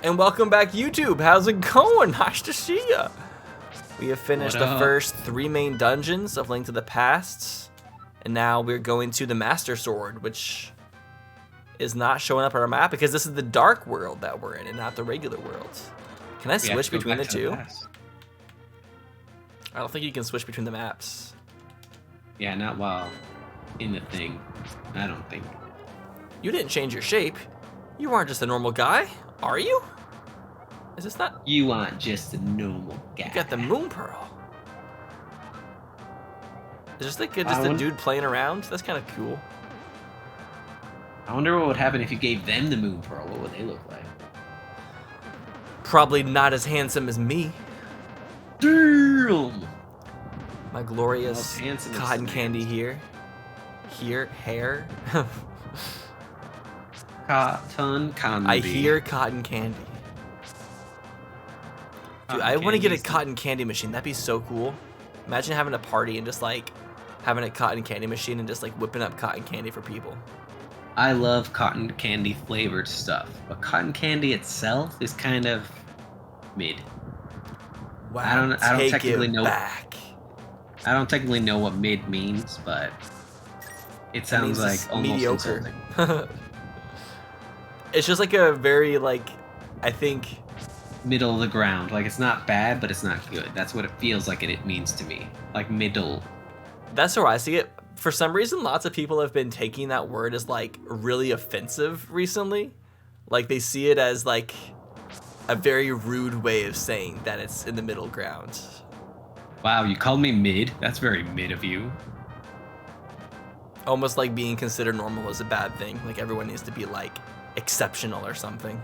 And welcome back, YouTube. How's it going? Nice to see ya. We have finished the first 3 main dungeons of Link to the Past, and now we're going to the Master Sword, which is not showing up on our map because this is the dark world that we're in and not the regular world. Can I switch between the two? I don't think you can switch between the maps. Yeah, not while in the thing. I don't think. You didn't change your shape. You aren't just a normal guy, are you? Is this not? You aren't just a normal guy. You got the Moon Pearl. Is this like just a dude playing around? That's kind of cool. I wonder what would happen if you gave them the Moon Pearl. What would they look like? Probably not as handsome as me. Damn! My glorious cotton candy here. Hair. Cotton candy. I hear cotton candy. Dude, I want to get a cotton candy machine. That'd be so cool. Imagine having a party and just like having a cotton candy machine and just like whipping up cotton candy for people. I love cotton candy flavored stuff, but cotton candy itself is kind of mid. Wow, I don't technically know. Back. I don't technically know what mid means, but it sounds like almost mediocre. It's just like a very like, I think, middle of the ground. Like it's not bad, but it's not good. That's what it feels like it means to me. Like middle. That's how I see it. For some reason, lots of people have been taking that word as like really offensive recently. Like they see it as like a very rude way of saying that it's in the middle ground. Wow, you called me mid? That's very mid of you. Almost like being considered normal is a bad thing. Like everyone needs to be like exceptional or something.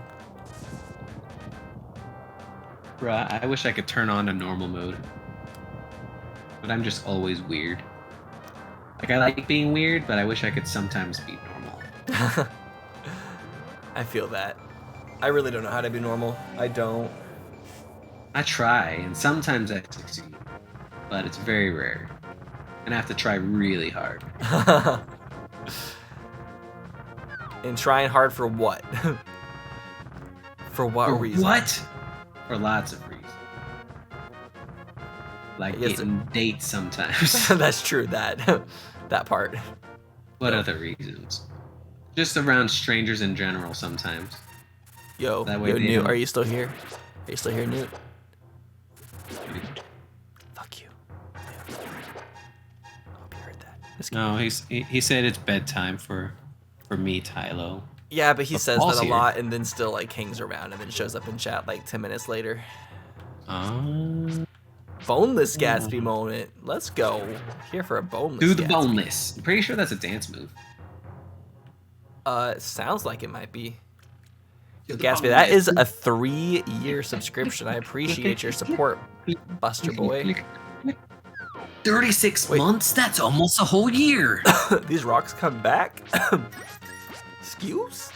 Bruh, I wish I could turn on a normal mode. But I'm just always weird. Like, I like being weird, but I wish I could sometimes be normal. I feel that. I really don't know how to be normal. I don't. I try, and sometimes I succeed. But it's very rare. And I have to try really hard. And trying hard for what? For what reason? What? For lots of reasons. Like getting dates sometimes. That's true, that part. What other reasons? Just around strangers in general sometimes. Yo, Newt, are you still here? Are you still here, Newt? Fuck you. I hope you heard that. No, he said it's bedtime for me, Tylo. Yeah, but he says that a lot and then still like hangs around and then shows up in chat like 10 minutes later. Boneless Gatsby moment. Let's go. Here for a boneless Do the Gatsby. boneless. I'm pretty sure that's a dance move. It sounds like it might be. Yo, Gatsby, that is a 3-year subscription. I appreciate your support, Buster Boy. 36 months? That's almost a whole year. These rocks come back? Excuse?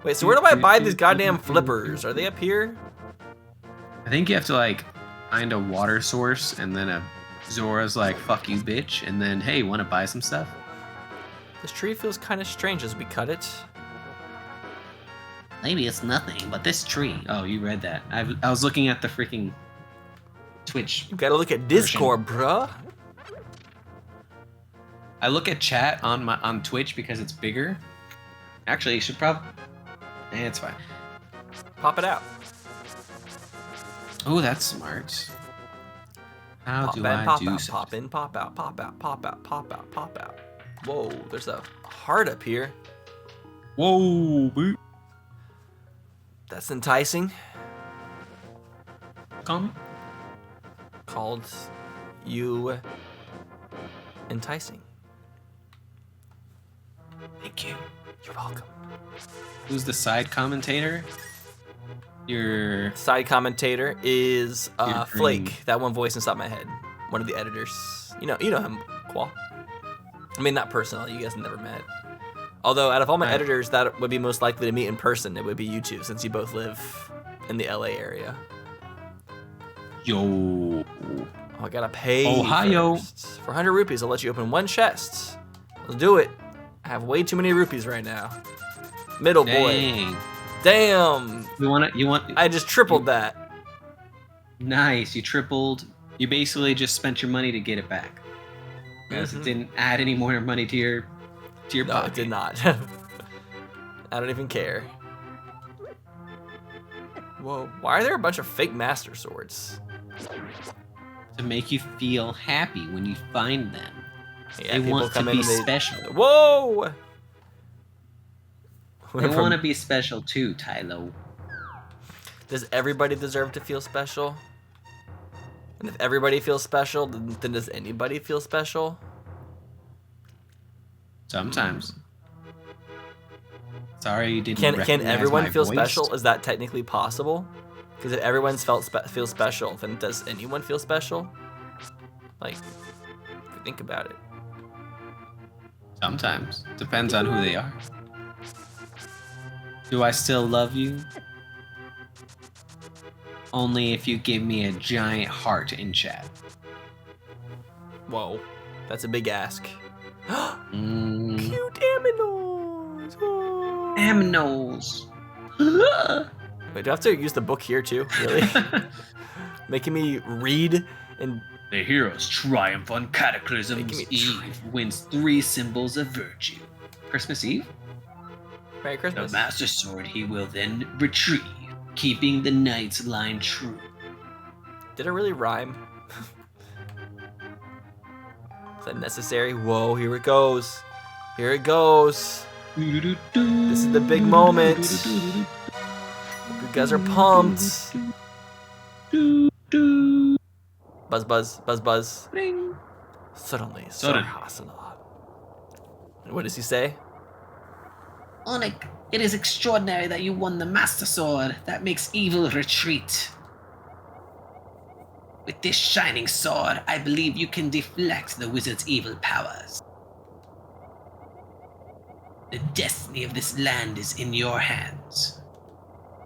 Wait, so where do I buy these goddamn flippers? Are they up here? I think you have to like find a water source and then a Zora's like, fuck you, bitch. And then, hey, want to buy some stuff? This tree feels kind of strange as we cut it. Maybe it's nothing, but this tree. Oh, you read that. I was looking at the freaking Twitch. You gotta look at Discord, bruh. I look at chat on Twitch because it's bigger. Actually, you should probably. It's fine. Pop it out. Oh, that's smart. How do I do so? Pop in, pop out, pop out, pop out, pop out, pop out. Whoa, there's a heart up here. Whoa, boot. That's enticing. Come. Called you enticing. Thank you. You're welcome. Who's the side commentator? Your side commentator is Flake. That one voice inside my head. One of the editors. You know him, Qual. I mean, not personally. You guys have never met. Although, out of all my editors, that would be most likely to meet in person. It would be you two, since you both live in the LA area. Yo. Oh, I gotta pay. Ohio. First. For 100 rupees, I'll let you open one chest. Let's do it. I have way too many rupees right now. Middle Dang. boy. Damn. You want? I just tripled that. Nice. You tripled. You basically just spent your money to get it back. Because it didn't add any more money to your No, pocket. it did not. I don't even care. Whoa, why are there a bunch of fake Master Swords? To make you feel happy when you find them. Yeah, They want to be special. Whoa! They want to be special too, Tylo. Does everybody deserve to feel special? And if everybody feels special, then does anybody feel special? Sometimes. Sorry you didn't Can everyone my feel voice. special? Is that technically possible? Because if everyone's feels special, then does anyone feel special? Like, if you think about it. Sometimes. Depends on who they are. Do I still love you? Only if you give me a giant heart in chat. Whoa, that's a big ask. Cute aminos. Oh. Aminos. Wait, do I have to use the book here too? Really? Making me read and... The heroes triumph on Cataclysm's Eve wins 3 symbols of virtue. Christmas Eve? Merry Christmas. The Master Sword he will then retrieve, keeping the Knight's line true. Did it really rhyme? Is that necessary? Whoa, here it goes. Here it goes. This is the big moment. You guys are pumped. Buzz, buzz, buzz, buzz. Ring. Suddenly, Sarhasana. What does he say? Onik, it is extraordinary that you won the Master Sword that makes evil retreat. With this shining sword, I believe you can deflect the wizard's evil powers. The destiny of this land is in your hands.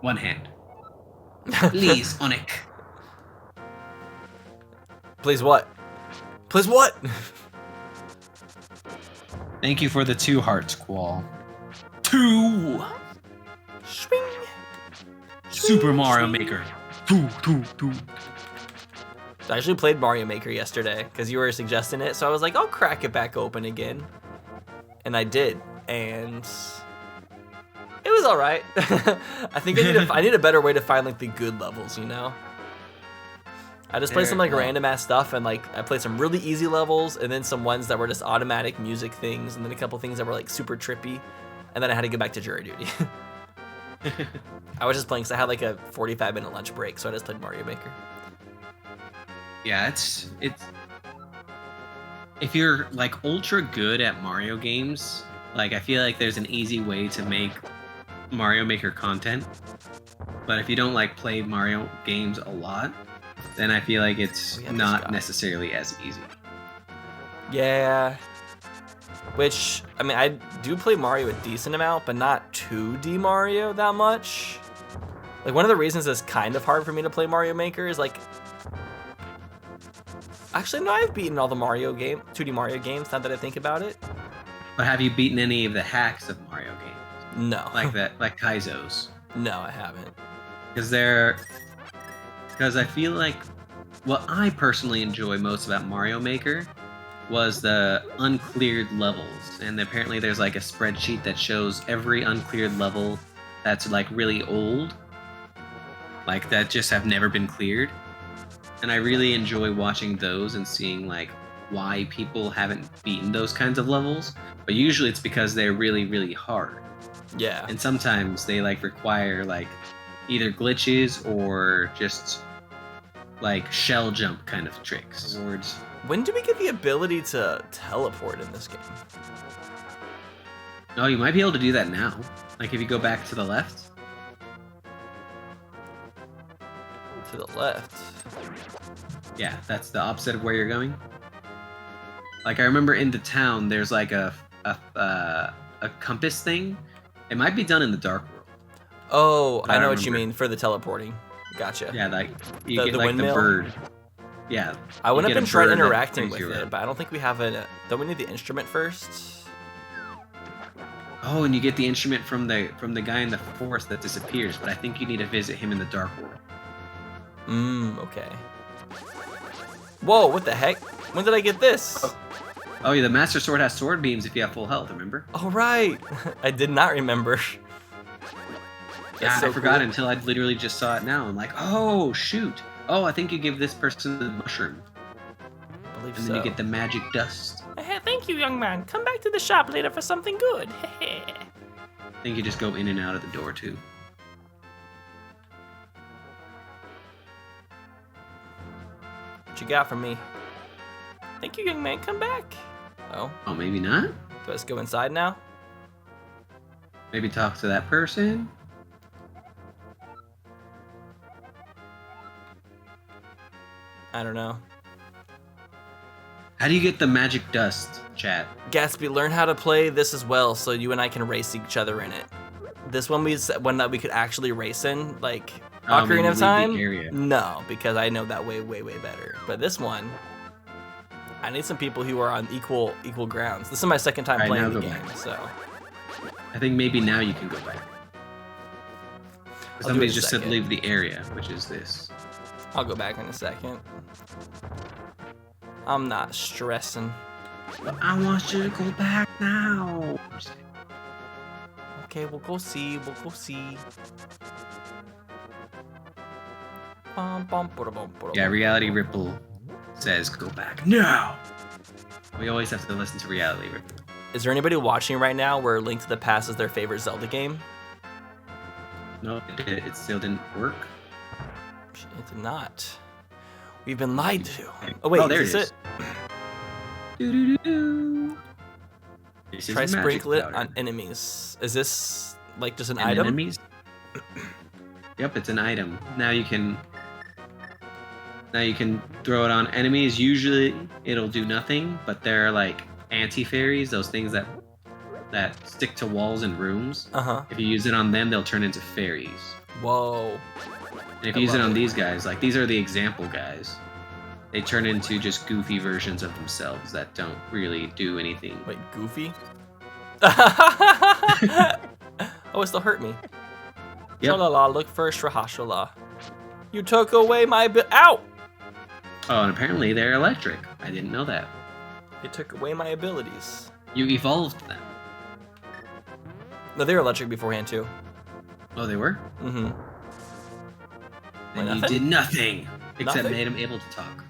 One hand. Please, Onik. Please what? Please what? Thank you for the 2 hearts, Qual. 2! Swing. Super Mario Maker. 2. I actually played Mario Maker yesterday because you were suggesting it, so I was like, I'll crack it back open again. And I did, and it was alright. I think I need a better way to find like the good levels, you know? I just played some like random ass stuff, and like I played some really easy levels, and then some ones that were just automatic music things, and then a couple things that were like super trippy, and then I had to go back to jury duty. I was just playing because I had like a 45-minute lunch break, so I just played Mario Maker. Yeah, it's if you're like ultra good at Mario games, like I feel like there's an easy way to make Mario Maker content. But if you don't like play Mario games a lot, then I feel like it's not necessarily as easy. Yeah. Which, I mean, I do play Mario a decent amount, but not 2D Mario that much. Like, one of the reasons it's kind of hard for me to play Mario Maker is, like... Actually, no, I've beaten all the 2D Mario games, now that I think about it. But have you beaten any of the hacks of Mario games? No. Like Kaizo's? No, I haven't. Because I feel like what I personally enjoy most about Mario Maker was the uncleared levels. And apparently there's like a spreadsheet that shows every uncleared level that's like really old. Like that just have never been cleared. And I really enjoy watching those and seeing like why people haven't beaten those kinds of levels. But usually it's because they're really, really hard. Yeah. And sometimes they like require like either glitches or just like shell jump kind of tricks. When do we get the ability to teleport in this game? Oh, you might be able to do that now. Like if you go back to the left. To the left. Yeah, that's the opposite of where you're going. Like I remember in the town, there's like a compass thing. It might be done in the Dark World. Oh, I know what you mean for the teleporting. Gotcha. Yeah, like you get the like windmill? the bird. Yeah. I went up and tried interacting with with it, but I don't think we have a... Don't we need the instrument first? Oh, and you get the instrument from the guy in the forest that disappears, but I think you need to visit him in the Dark World. Okay. Whoa, what the heck? When did I get this? Oh, yeah, the Master Sword has sword beams if you have full health, remember? Oh, right. I did not remember. Yeah, so I forgot cool. until I literally just saw it now. I'm like, oh, shoot. Oh, I think you give this person the mushroom. I believe And then you get the magic dust. Thank you, young man. Come back to the shop later for something good. I think you just go in and out of the door, too. What you got for me? Thank you, young man. Come back. Oh. Oh, maybe not? Do I just go inside now? Maybe talk to that person? I don't know. How do you get the magic dust, chat? Gatsby, learn how to play this as well so you and I can race each other in it. This one one that we could actually race in, like Ocarina of Time? No, because I know that way better. But this one, I need some people who are on equal grounds. This is my second time playing the game, so. I think maybe now you can go back. Somebody just said leave the area, which is this. I'll go back in a second. I'm not stressing. But I want you to go back now. Okay, we'll go see. Yeah, Reality Ripple says go back. No! We always have to listen to Reality Ripple. Is there anybody watching right now where Link to the Past is their favorite Zelda game? No, it still didn't work. It did not. We've been lied to. Oh wait, there is this it? Try sprinkle it on enemies. Is this like just an item? Enemies? Yep, it's an item. Now you can throw it on enemies. Usually it'll do nothing, but they're like anti-fairies, those things that stick to walls and rooms. If you use it on them, they'll turn into fairies. Whoa. And if you use it on these guys, like these are the example guys, they turn into just goofy versions of themselves that don't really do anything. Wait, goofy? Oh, it still hurt me. Yep. Shalala, look first, Rahashala. You took away my Ow! Oh, and apparently they're electric. I didn't know that. It took away my abilities. You evolved them. No, they were electric beforehand, too. Oh, they were? Mm-hmm. And you did nothing, except made them able to talk.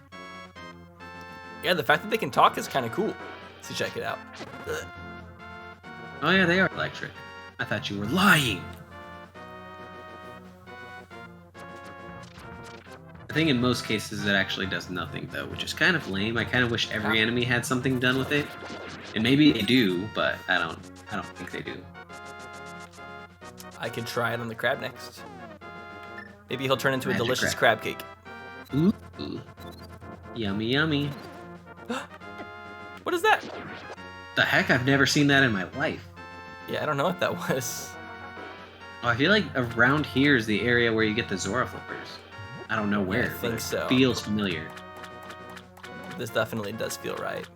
Yeah, the fact that they can talk is kind of cool. So check it out. Ugh. Oh yeah, they are electric. I thought you were lying. I think in most cases it actually does nothing though, which is kind of lame. I kind of wish every enemy had something done with it. And maybe they do, but I don't think they do. I could try it on the crab next. Maybe he'll turn into a delicious crab cake. Ooh. Yummy, yummy. What is that? The heck? I've never seen that in my life. Yeah, I don't know what that was. Oh, I feel like around here is the area where you get the Zora flippers. I don't know where. Yeah, I think so. It feels familiar. This definitely does feel right.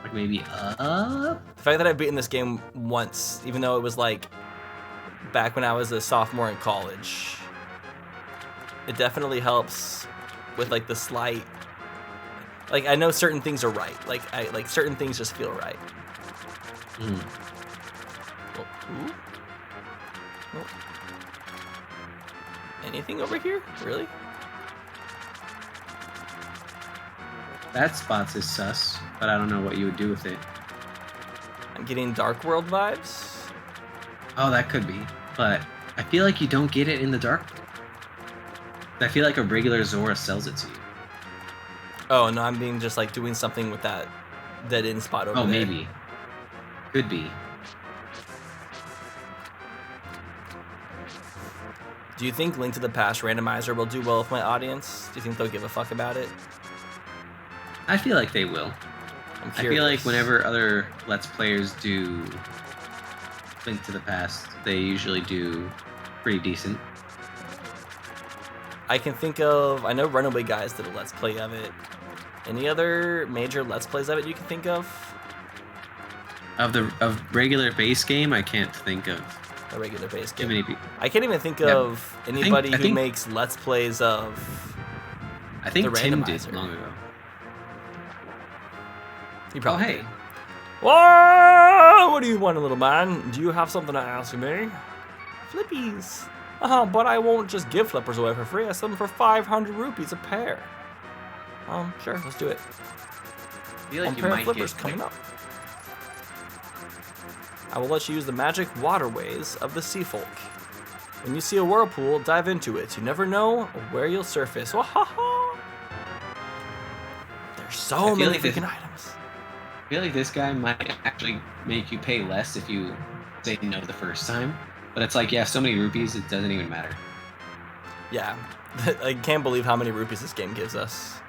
Like maybe up? The fact that I've beaten this game once, even though it was like back when I was a sophomore in college, it definitely helps with like the slight. Like I know certain things are right. Like certain things just feel right. Oh, ooh. Nope. Anything over here? Really? That spots is sus, but I don't know what you would do with it. I'm getting Dark World vibes. Oh, that could be. But I feel like you don't get it in the Dark World. I feel like a regular Zora sells it to you. Oh, no, I'm being just like doing something with that dead end spot over there. Oh, maybe. Could be. Do you think Link to the Past Randomizer will do well with my audience? Do you think they'll give a fuck about it? I feel like they will. I'm curious. I feel like whenever other Let's Players do Link to the Past, they usually do pretty decent. I can think of, I know Runaway Guys did a Let's Play of it. Any other major Let's Plays of it you can think of? Of regular base game, I can't think of A regular base too game. many people. I can't even think of anybody who makes Let's Plays of I think the Tim randomizer. did long ago. You probably hey. did. Whoa! What do you want, little man? Do you have something to ask me? Flippies. But I won't just give flippers away for free. I sell them for 500 rupees a pair. Sure, let's do it. I feel like you pair of might flippers get coming up. I will let you use the magic waterways of the sea folk. When you see a whirlpool, dive into it. You never know where you'll surface. Wahaha! There's so many freaking items. I feel like this guy might actually make you pay less if you say no the first time. But it's like, yeah, so many rupees, it doesn't even matter. Yeah. I can't believe how many rupees this game gives us.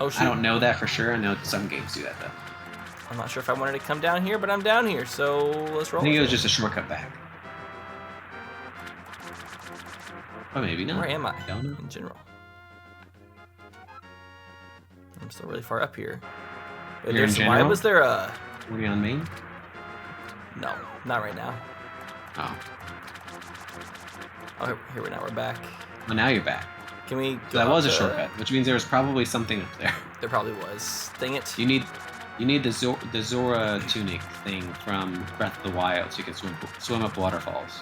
Oh, shoot. I don't know that for sure. I know some games do that, though. I'm not sure if I wanted to come down here, but I'm down here, so let's roll. I think it was just a shortcut back. Oh, maybe not. Where am I? I don't know. In general. I'm still really far up here. Wait, You're in why general? was there a... Were you on main? No, not right now. Oh. Oh, here we now. We're back. Well, now you're back. Can we go So that was a up shortcut, which means there was probably something up there. There probably was. Dang it. You need the Zora tunic thing from Breath of the Wild, so you can swim up waterfalls.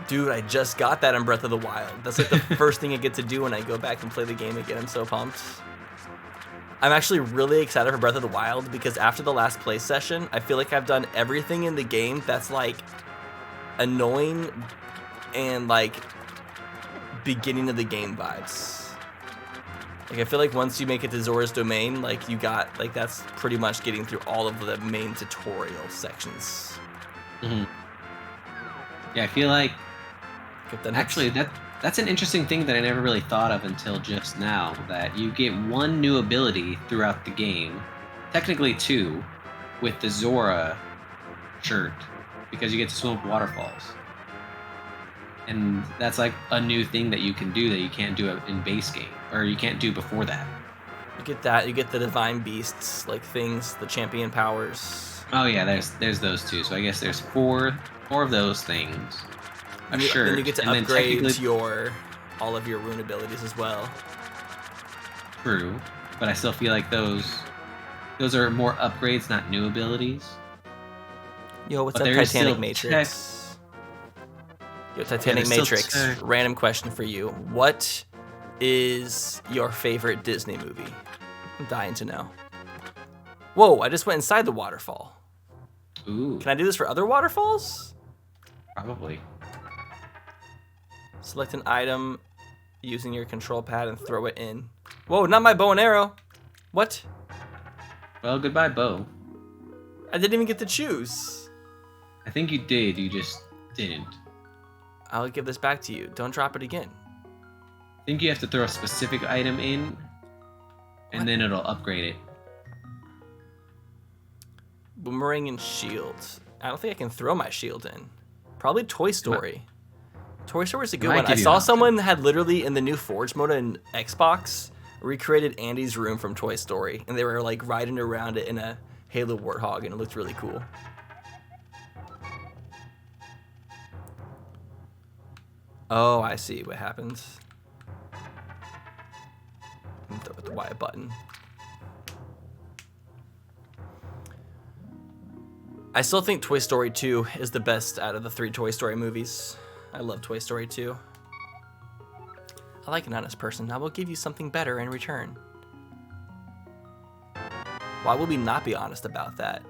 Dude, I just got that in Breath of the Wild. That's like the first thing I get to do when I go back and play the game again. I'm so pumped. I'm actually really excited for Breath of the Wild because after the last play session, I feel like I've done everything in the game that's like annoying and like beginning of the game vibes. Like I feel like once you make it to Zora's domain, like you got like that's pretty much getting through all of the main tutorial sections. Mm-hmm. Yeah, I feel like Actually, that's an interesting thing that I never really thought of until just now. That you get one new ability throughout the game, technically two, with the Zora shirt, because you get to swim up waterfalls. And that's like a new thing that you can do that you can't do in base game, or you can't do before that. You get that. You get the divine beasts, like things, the champion powers. Oh yeah, there's those two. So I guess there's four of those things. A shirt. Then you get to upgrade all of your rune abilities as well. True, but I still feel like those are more upgrades, not new abilities. Yo, what's up, Titanic Matrix? Yo, Titanic Matrix. Random question for you. What is your favorite Disney movie? I'm dying to know. Whoa, I just went inside the waterfall. Ooh. Can I do this for other waterfalls? Probably. Select an item using your control pad and throw it in. Whoa, not my bow and arrow. What? Well, goodbye, bow. I didn't even get to choose. I think you did, you just didn't. I'll give this back to you. Don't drop it again. I think you have to throw a specific item in, and then it'll upgrade it. Boomerang and shield. I don't think I can throw my shield in. Probably Toy Story. Toy Story is a good one. I saw someone had literally in the new Forge mode in Xbox recreated Andy's room from Toy Story, and they were like riding around it in a Halo Warthog, and it looked really cool. Oh, I see what happens. Throw the Y button. I still think Toy Story 2 is the best out of the 3 Toy Story movies. I love Toy Story 2. I like an honest person. I will give you something better in return. Why would we not be honest about that?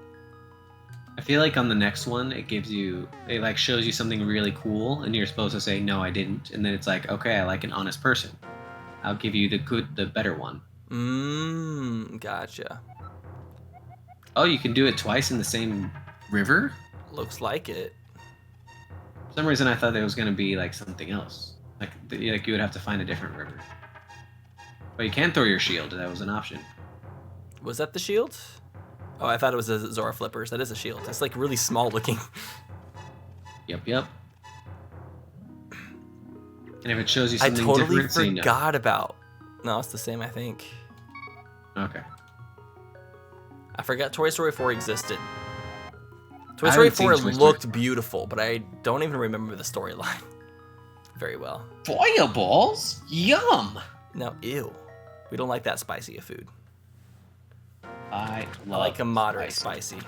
I feel like on the next one, it like shows you something really cool, and you're supposed to say, no, I didn't. And then it's like, okay, I like an honest person. I'll give you the better one. Gotcha. Oh, you can do it twice in the same river? Looks like it. For some reason, I thought there was going to be like something else. Like you would have to find a different river. But you can throw your shield. That was an option. Was that the shield? Oh, I thought it was the Zora flippers. That is a shield. It's like really small looking. Yep. And if it shows you something different, I totally forgot about. No, it's the same, I think. Okay. I forgot Toy Story 4 existed. Toy Story 4 looked beautiful, but I don't even remember the storyline very well. Fireballs? Yum! No, ew. We don't like that spicy of food. I like a moderate spicy.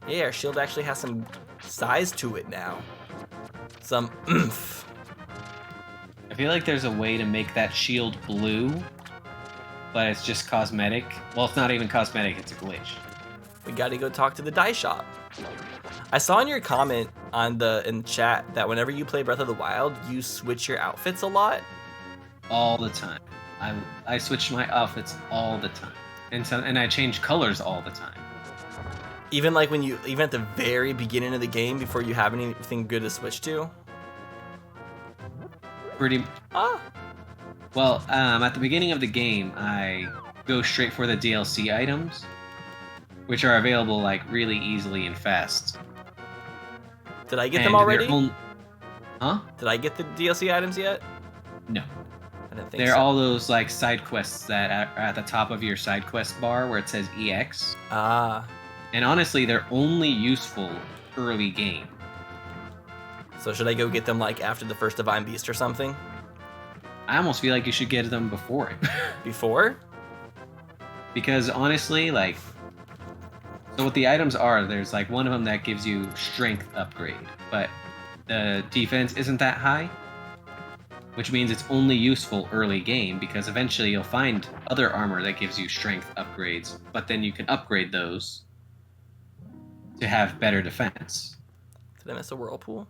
Yeah, our shield actually has some size to it now. Some oomph. I feel like there's a way to make that shield blue, but it's just cosmetic. Well, it's not even cosmetic, it's a glitch. We gotta go talk to the dye shop. I saw in your comment in chat that whenever you play Breath of the Wild, you switch your outfits a lot. All the time. I switch my outfits all the time. And I change colors all the time. Even like even at the very beginning of the game before you have anything good to switch to? Well, at the beginning of the game, I go straight for the DLC items, which are available like really easily and fast. Did I get them already? Huh? Did I get the DLC items yet? No. I didn't think They're so. all those like side quests that are at the top of your side quest bar where it says EX. Ah. And honestly, they're only useful early game. So should I go get them like after the first Divine Beast or something? I almost feel like you should get them before it. Before? Because honestly, like, so what the items are, there's like one of them that gives you strength upgrade, but the defense isn't that high, which means it's only useful early game because eventually you'll find other armor that gives you strength upgrades, but then you can upgrade those to have better defense. Did I miss a whirlpool?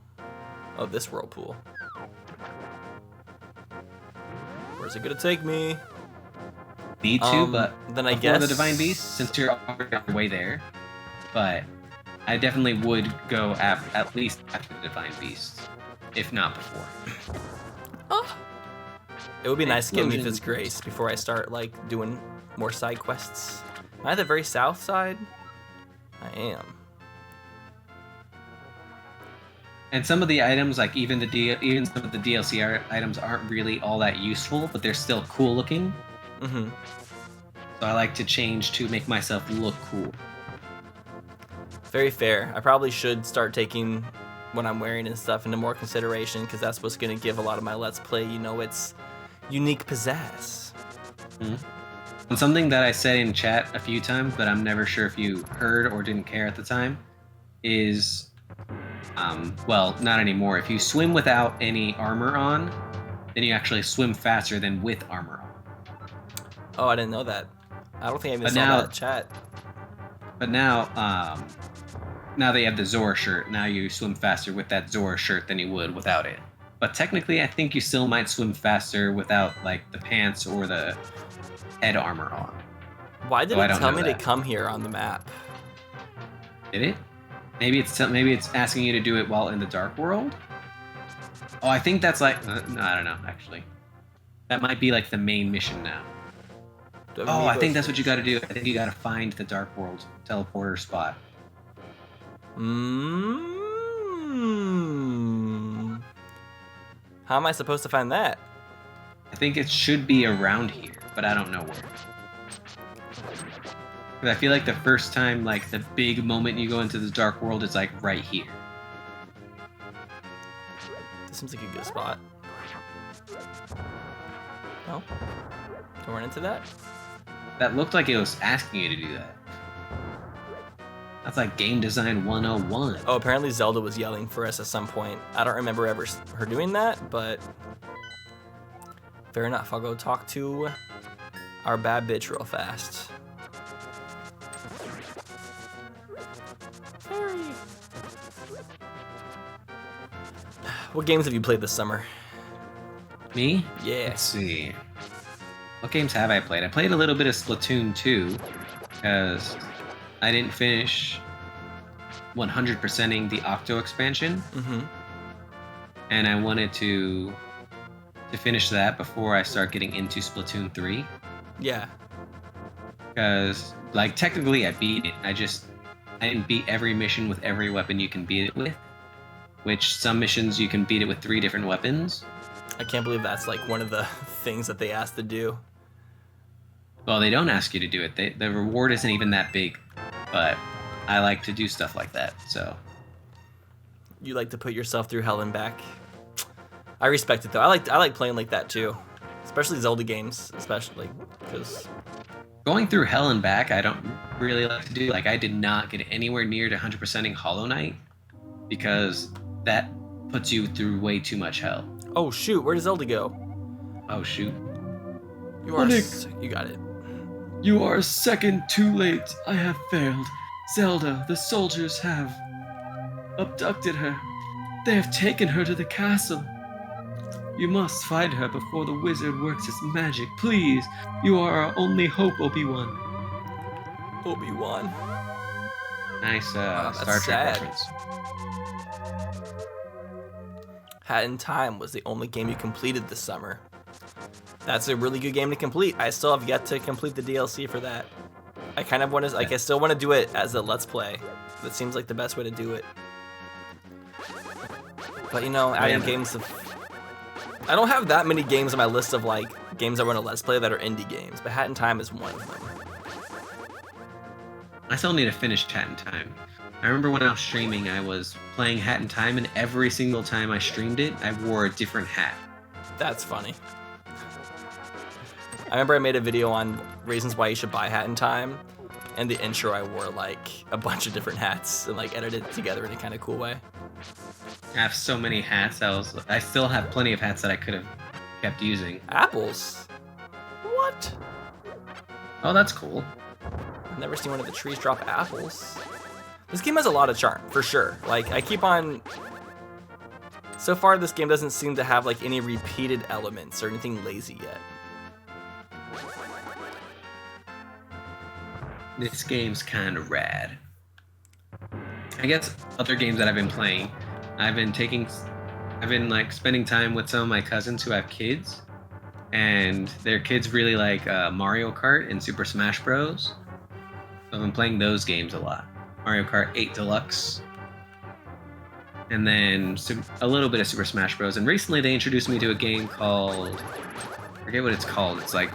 Oh, this whirlpool. Where's it gonna take me? Need to, but then I guess the Divine Beast, since you're already on your way there. But I definitely would go at least after the Divine Beast, if not before. Oh. It would be nice to get Mipha's Grace before I start like doing more side quests. Am I at the very south side? I am. And some of the items, like even some of the DLC items, aren't really all that useful, but they're still cool looking. Mm-hmm. So I like to change to make myself look cool. Very fair. I probably should start taking what I'm wearing and stuff into more consideration because that's what's going to give a lot of my Let's Play, its unique pizzazz. Mm-hmm. And something that I said in chat a few times, but I'm never sure if you heard or didn't care at the time, is, well, not anymore. If you swim without any armor on, then you actually swim faster than with armor on. Oh, I didn't know that. I don't think I even saw that chat. But now that you have the Zora shirt, now you swim faster with that Zora shirt than you would without it. But technically, I think you still might swim faster without, like, the pants or the head armor on. Why did it tell me to come here on the map? Did it? Maybe it's asking you to do it while in the Dark World? Oh, I think that's like... no, I don't know, actually. That might be, like, the main mission now. Oh, I think that's what you gotta do. I think you gotta find the Dark World teleporter spot. How am I supposed to find that? I think it should be around here, but I don't know where. Because I feel like the first time, like, the big moment you go into the Dark World is, like, right here. This seems like a good spot. No? Don't run into that? That looked like it was asking you to do that. That's like game design 101. Oh, apparently Zelda was yelling for us at some point. I don't remember her doing that, but fair enough. I'll go talk to our bad bitch real fast. Fairy. What games have you played this summer? Me? Yeah. Let's see. What games have I played? I played a little bit of Splatoon 2, because I didn't finish 100%ing the Octo expansion. Mm-hmm. And I wanted to finish that before I start getting into Splatoon 3. Yeah. Because, like, technically I beat it. I didn't beat every mission with every weapon you can beat it with. Which, some missions you can beat it with 3 different weapons. I can't believe that's, like, one of the things that they asked to do. Well, they don't ask you to do it. The reward isn't even that big. But I like to do stuff like that. So You like to put yourself through hell and back. I respect it though. I like playing like that too, especially Zelda games, especially because going through hell and back, I don't really like to do. Like I did not get anywhere near to 100%ing Hollow Knight because that puts you through way too much hell. Oh shoot, where does Zelda go? Oh shoot. You are you got it. You are a second too late. I have failed. Zelda, the soldiers have abducted her. They have taken her to the castle. You must find her before the wizard works his magic. Please, you are our only hope, Obi-Wan. Obi-Wan. Nice Star Trek sad. reference. Hat in Time was the only game you completed this summer. That's a really good game to complete. I still have yet to complete the DLC for that. I kind of want to, I still want to do it as a Let's Play. That seems like the best way to do it. But you know, adding games of... I don't have that many games on my list of like games I want to Let's Play that are indie games, but Hat in Time is one of them. I still need to finish Hat in Time. I remember when I was streaming, I was playing Hat in Time, and every single time I streamed it, I wore a different hat. That's funny. I remember I made a video on reasons why you should buy Hat in Time, and the intro I wore like a bunch of different hats and like edited it together in a kind of cool way. I have so many hats. I still have plenty of hats that I could have kept using. Apples? What? Oh, that's cool. I've never seen one of the trees drop apples. This game has a lot of charm, for sure. Like, I keep on... So far, this game doesn't seem to have like any repeated elements or anything lazy yet. This game's kind of rad. I guess other games that I've been playing, I've been like spending time with some of my cousins who have kids, and their kids really like Mario Kart and Super Smash Bros. So I've been playing those games a lot. Mario Kart 8 Deluxe, and then a little bit of Super Smash Bros. And recently they introduced me to a game called, I forget what it's called. It's like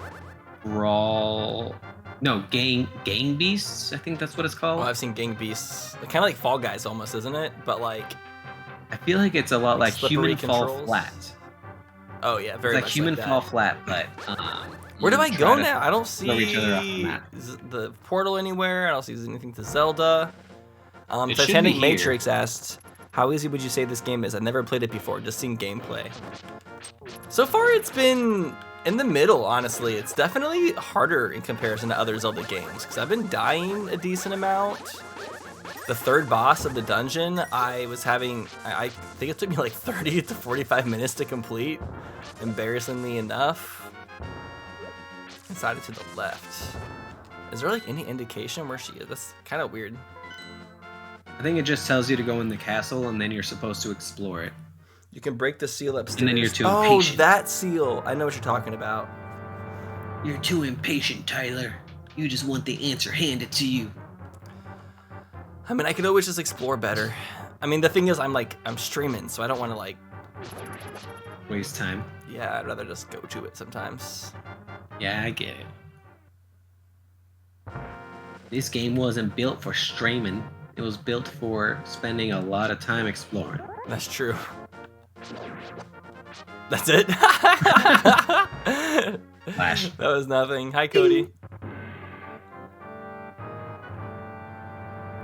Gang Beasts. I think that's what it's called. Well, I've seen Gang Beasts. Kind of like Fall Guys almost, isn't it? But like... I feel like it's a lot like Human controls. Fall Flat. Oh yeah, very it's like much Human like Fall Flat, but where do I go now? I don't see each other off the map. the portal anywhere. I don't see anything to Zelda. It should Titanic be Matrix asked, how easy would you say this game is? I've never played it before, just seen gameplay. So far it's been in the middle, honestly. It's definitely harder in comparison to other Zelda games, because I've been dying a decent amount. The third boss of the dungeon, I think it took me like 30 to 45 minutes to complete, embarrassingly enough. Decided to the left. Is there like any indication where she is? That's kind of weird. I think it just tells you to go in the castle, and then you're supposed to explore it. You can break the seal upstairs. And then you're too impatient. Oh, that seal. I know what you're talking about. You're too impatient, Tyler. You just want the answer handed to you. I mean, I could always just explore better. I mean, the thing is, I'm streaming, so I don't want to like... Waste time. Yeah, I'd rather just go to it sometimes. Yeah, I get it. This game wasn't built for streaming. It was built for spending a lot of time exploring. That's true. That's it? Flash. That was nothing. Hi, Cody.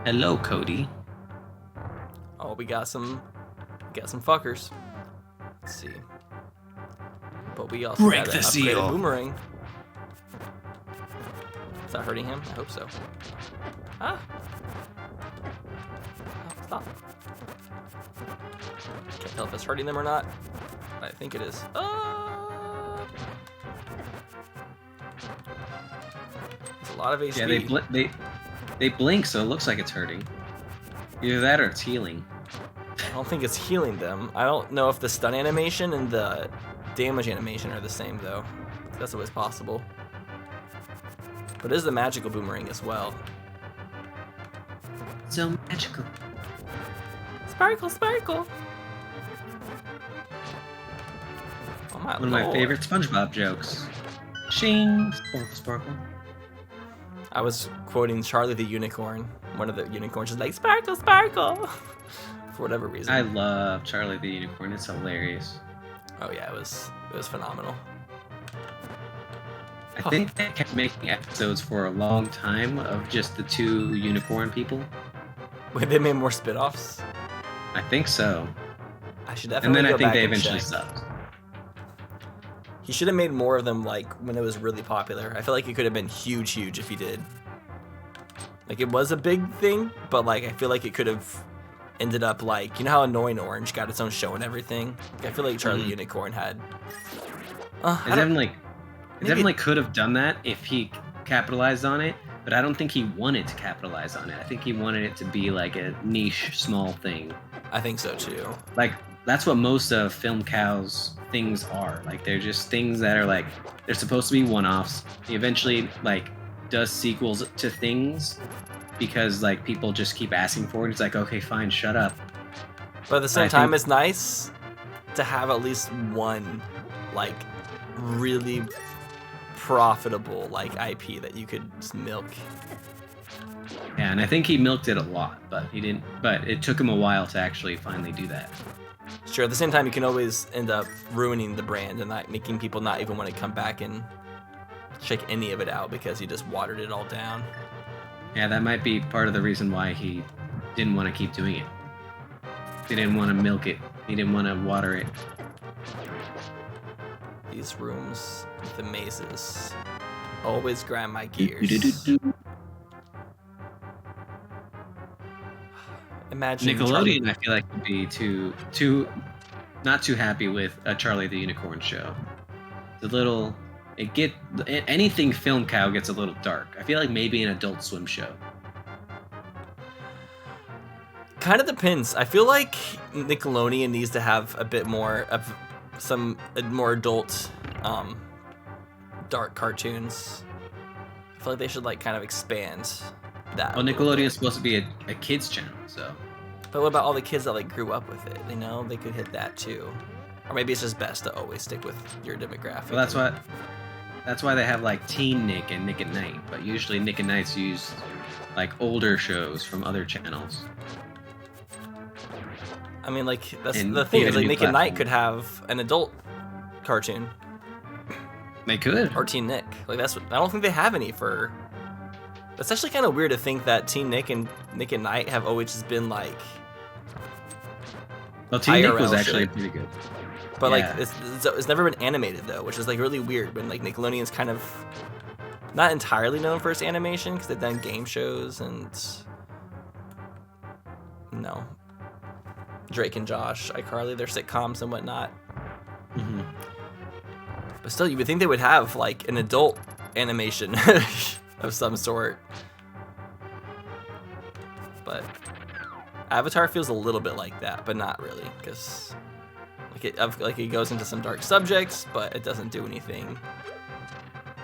Hello, Cody. Oh, we got some fuckers. Let's see. But we also Break got the an upgraded seal. boomerang. Is that hurting him? I hope so. Ah. Oh, stop. Can't tell if it's hurting them or not. I think it is. There's a lot of HP. Yeah, they blink, so it looks like it's hurting. Either that or it's healing. I don't think it's healing them. I don't know if the stun animation and the damage animation are the same, though. That's always possible. But it is the magical boomerang as well. So magical. Sparkle, sparkle. Oh my One of my favorite SpongeBob jokes. Shing, sparkle, sparkle. I was quoting Charlie the Unicorn. one of the unicorns is like, sparkle, sparkle, for whatever reason. I love Charlie the Unicorn. It's hilarious. Oh yeah, it was phenomenal. I think they kept making episodes for a long time of just the two unicorn people. Wait, they made more spin-offs? I think so. I should definitely And then go I think back they and eventually check. stopped. He should have made more of them like when it was really popular. I feel like it could have been huge if he did. Like it was a big thing, but like I feel like it could have ended up like, you know how Annoying Orange got its own show and everything? Like, I feel like Charlie Unicorn had. It definitely could have done that if he capitalized on it, but I don't think he wanted to capitalize on it. I think he wanted it to be like a niche, small thing. I think so too. Like that's what most of Film Cow's things are. Like they're just things that are like they're supposed to be one-offs. He eventually like does sequels to things because like people just keep asking for it. It's like, okay, fine, shut up. But at the same time, it's nice to have at least one like really profitable like IP that you could just milk. Yeah, and I think he milked it a lot, but he didn't. But it took him a while to actually finally do that. Sure. At the same time, you can always end up ruining the brand and like making people not even want to come back and check any of it out because he just watered it all down. Yeah, that might be part of the reason why he didn't want to keep doing it. He didn't want to milk it. He didn't want to water it. These rooms with the mazes always grind my gears. Imagine Nickelodeon, I feel like would be not too happy with a Charlie the Unicorn show. Anything Film Cow gets a little dark. I feel like maybe an Adult Swim show. Kind of depends. I feel like Nickelodeon needs to have a bit more of some more adult, dark cartoons. I feel like they should like kind of expand that. Well, Nickelodeon is supposed to be a kids channel, so. But what about all the kids that like grew up with it? You know, they could hit that too. Or maybe it's just best to always stick with your demographic. Well, that's why they have like Teen Nick and Nick at Night. But usually Nick at Night's use like older shows from other channels. I mean, like that's the thing is like Nick at Night could have an adult cartoon. They could. Or Teen Nick. Like I don't think they have any for. It's actually kind of weird to think that Teen Nick and Nick at Night have always just been like. Well, Teen Nick was IRL actually shit. pretty good. But Yeah. like it's never been animated though, which is like really weird. When like Nickelodeon's kind of not entirely known for its animation because they've done game shows and Drake and Josh, iCarly, their sitcoms and whatnot. Mm-hmm. But still, you would think they would have like an adult animation of some sort. But Avatar feels a little bit like that, but not really, because it goes into some dark subjects, but it doesn't do anything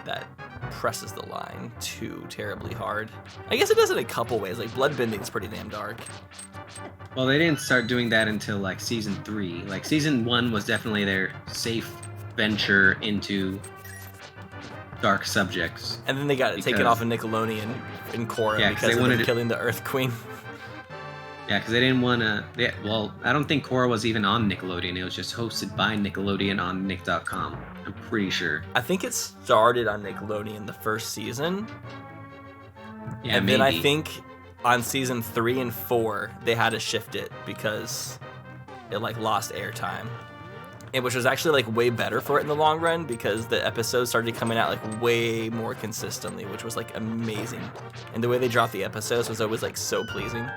that presses the line too terribly hard. I guess it does it a couple ways. Like Bloodbending's pretty damn dark. Well, they didn't start doing that until like season 3. Like season 1 was definitely their safe venture into dark subjects. And then they got it taken off of Nickelodeon in Korra because they wanted killing the Earth Queen. Yeah, because they didn't want to. Well, I don't think Korra was even on Nickelodeon. It was just hosted by Nickelodeon on Nick.com. I'm pretty sure. I think it started on Nickelodeon the first season. Yeah, and maybe. then I think on season 3 and 4 they had to shift it because it like lost airtime. And which was actually like way better for it in the long run because the episodes started coming out like way more consistently, which was like amazing. And the way they dropped the episodes was always like so pleasing.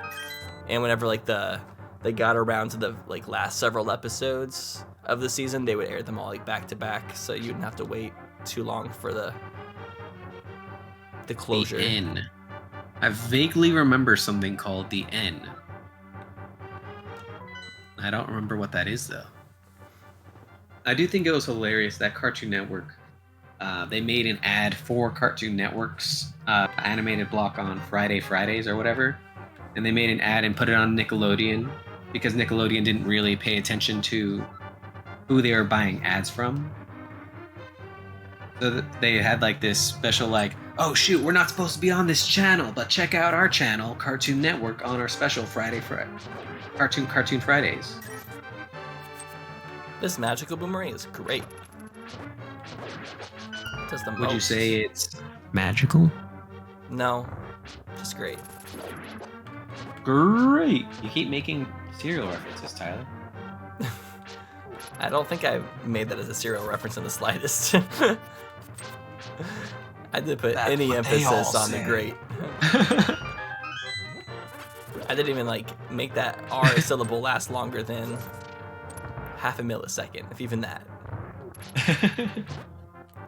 And whenever like they got around to the like last several episodes of the season, they would air them all like back to back, so you didn't have to wait too long for the closure. The N. I vaguely remember something called The N. I don't remember what that is though. I do think it was hilarious that Cartoon Network, they made an ad for Cartoon Network's animated block on Fridays or whatever. And they made an ad and put it on Nickelodeon because Nickelodeon didn't really pay attention to who they were buying ads from. So they had like this special like, oh shoot, we're not supposed to be on this channel, but check out our channel, Cartoon Network, on our special Cartoon Fridays. This magical boomerang is great. It does the most. Would you say it's magical? No, just great. Great. You keep making cereal references, Tyler. I don't think I made that as a serial reference in the slightest. I didn't put any emphasis on the great. I didn't even make that R syllable last longer than half a millisecond, if even that.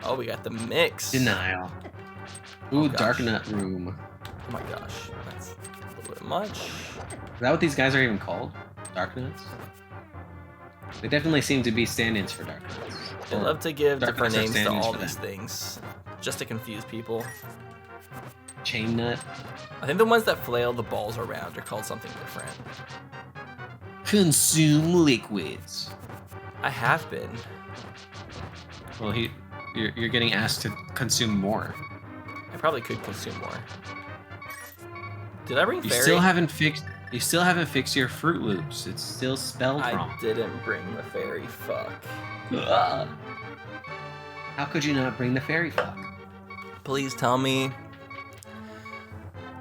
Oh, we got the mix. Denial. Ooh, Dark Nut Room. Oh my gosh, that's a little bit much. Is that what these guys are even called? Dark Nuts? They definitely seem to be stand-ins for Dark Nuts. They love to give different names to all for these things, just to confuse people. Chain Nut. I think the ones that flail the balls around are called something different. Consume liquids. I have been. Well, you're getting asked to consume more. I probably could consume more. Did I bring fairy? You still haven't fixed your Fruit Loops. It's still spelled wrong. I didn't bring the fairy. Fuck. Ugh. How could you not bring the fairy fuck? Please tell me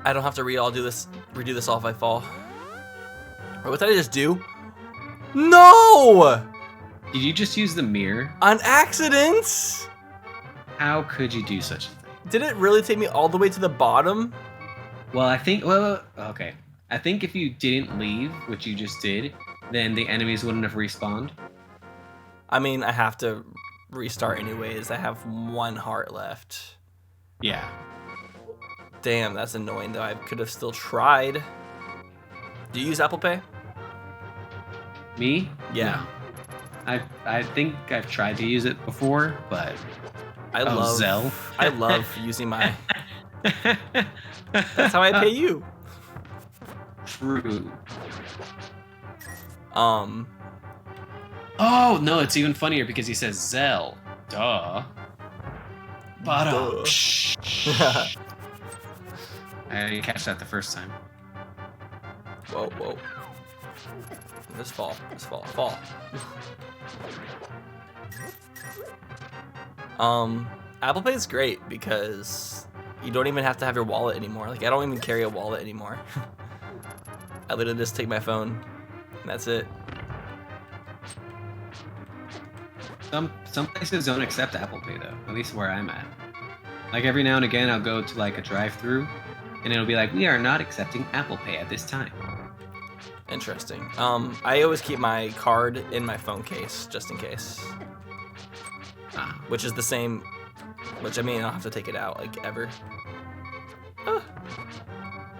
I don't have to redo this all if I fall. Wait, what did I just do? No! Did you just use the mirror? On accident? How could you do such a thing? Did it really take me all the way to the bottom? Well, okay. I think if you didn't leave, which you just did, then the enemies wouldn't have respawned. I mean, I have to restart anyways. I have 1 heart left. Yeah. Damn, that's annoying though. I could have still tried. Do you use Apple Pay? Me? Yeah. No. I think I've tried to use it before, but I love Zelle. I love using my. That's how I pay you. True. Oh no, it's even funnier because he says Zell. Duh. But I didn't catch that the first time. Whoa. This fall. Apple Pay is great because you don't even have to have your wallet anymore. I don't even carry a wallet anymore. I literally just take my phone, and that's it. Some places don't accept Apple Pay though, at least where I'm at. Every now and again, I'll go to a drive-through, and it'll be we are not accepting Apple Pay at this time. Interesting. I always keep my card in my phone case just in case. Which is the same. Which I mean, I don't have to take it out ever.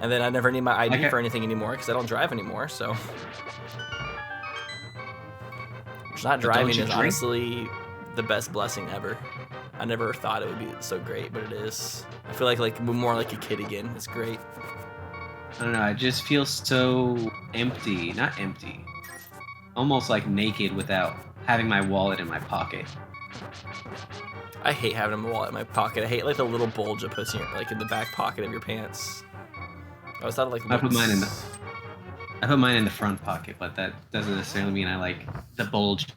And then I never need my ID for anything anymore because I don't drive anymore. So, which not driving is honestly the best blessing ever. I never thought it would be so great, but it is. I feel like more like a kid again. It's great. I don't know. I just feel so empty. Not empty. Almost naked without having my wallet in my pocket. I hate having my wallet in my pocket. I hate the little bulge it puts in in the back pocket of your pants. I always thought I put mine in the front pocket, but that doesn't necessarily mean I like the bulge.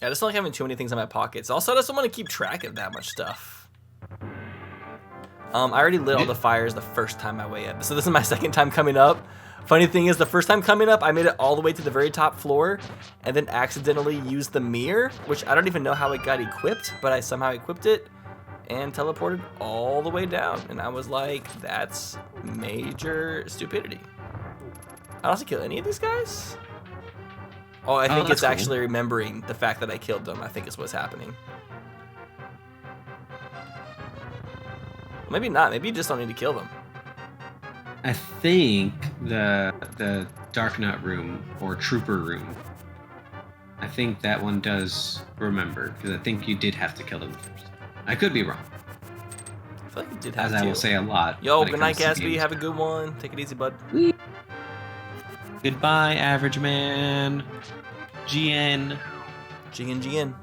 I just don't like having too many things in my pockets. Also, I just don't want to keep track of that much stuff. I already lit all the fires the first time I way up. So this is my second time coming up. Funny thing is, the first time coming up, I made it all the way to the very top floor and then accidentally used the mirror, which I don't even know how it got equipped, but I somehow equipped it and teleported all the way down. And I was like, that's major stupidity. I don't have to kill any of these guys? Oh, I think it's actually remembering the fact that I killed them, I think is what's happening. Maybe not. Maybe you just don't need to kill them. I think the Dark Nut room or Trooper room, I think that one does remember, because I think you did have to kill them first. I could be wrong. I feel like you did have to. As I will say a lot. Yo, good night, Gatsby. Have a good one. Take it easy, bud. Goodbye, average man. GN. GN.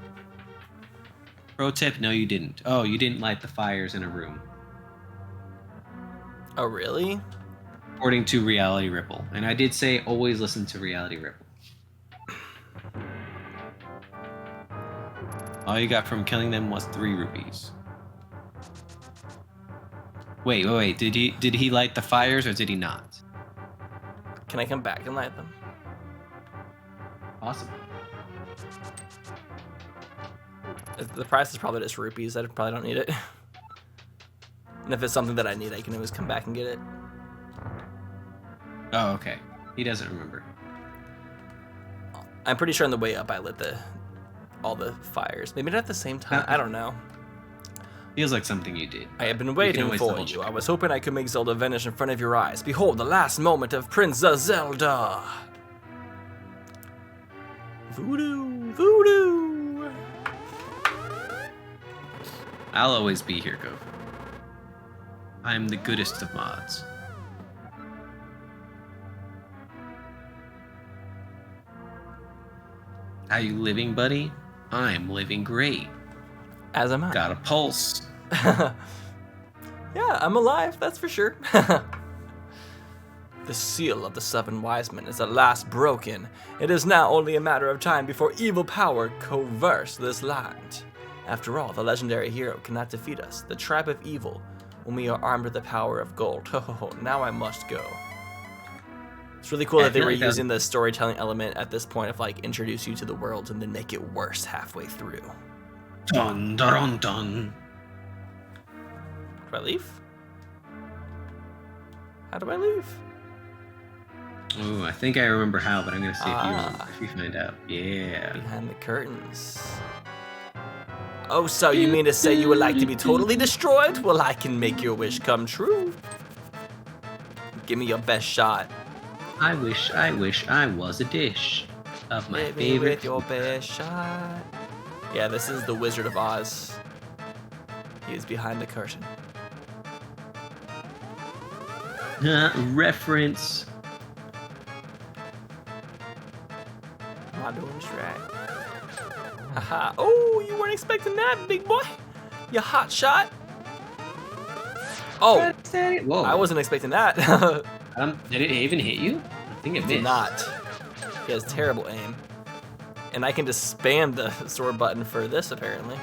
Pro tip, no you didn't. Oh, you didn't light the fires in a room. Oh, really? According to Reality Ripple. And I did say always listen to Reality Ripple. All you got from killing them was 3 rupees. Wait. Did he light the fires or did he not? Can I come back and light them? Possible. The price is probably just rupees. I probably don't need it. And if it's something that I need, I can always come back and get it. Oh, okay. He doesn't remember. I'm pretty sure on the way up I lit all the fires. Maybe not at the same time. I don't know. Feels like something you did. I have been waiting for you. I was hoping I could make Zelda vanish in front of your eyes. Behold, the last moment of Princess Zelda. Voodoo, voodoo. I'll always be here, Goku. I'm the goodest of mods. How you living, buddy? I'm living great. As am I. Got a pulse. Yeah, I'm alive, that's for sure. The seal of the 7 wise men is at last broken. It is now only a matter of time before evil power covers this land. After all, the legendary hero cannot defeat us, the tribe of evil, when we are armed with the power of gold. Ho, now I must go. It's really cool that they were using the storytelling element at this point of like introduce you to the world and then make it worse halfway through. Dun dun dun. Do I leave? How do I leave? Oh, I think I remember how, but I'm gonna see if you find out. Yeah. Behind the curtains. Oh, so you mean to say you would like to be totally destroyed? Well, I can make your wish come true. Give me your best shot. I wish I was a dish of my favorite. With your best shot. Yeah, this is the Wizard of Oz. He is behind the curtain. Reference. Am I doing this right? Haha. Oh, you weren't expecting that, big boy. You hot shot. Oh, whoa! I wasn't expecting that. Did it even hit you? I think it missed. Did not. He has terrible aim. And I can just spam the sword button for this, apparently.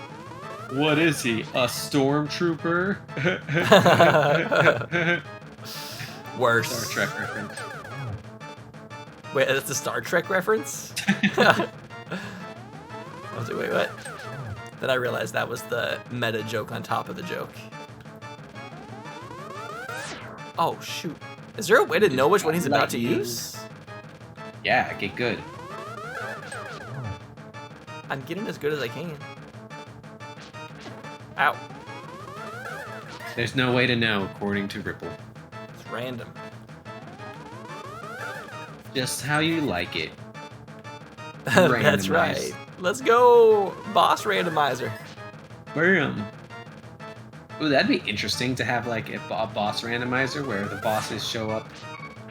What is he? A stormtrooper? Worse. Star Trek reference. Wait, that's a Star Trek reference? I was like, wait, what? Then I realized that was the meta joke on top of the joke. Oh, shoot. Is there a way to know which one he's about to use? Yeah, get good. I'm getting as good as I can. Ow. There's no way to know, according to Ripple. It's random. Just how you like it. That's right. Let's go, boss randomizer. Bam. Ooh, that'd be interesting to have like a boss randomizer where the bosses show up.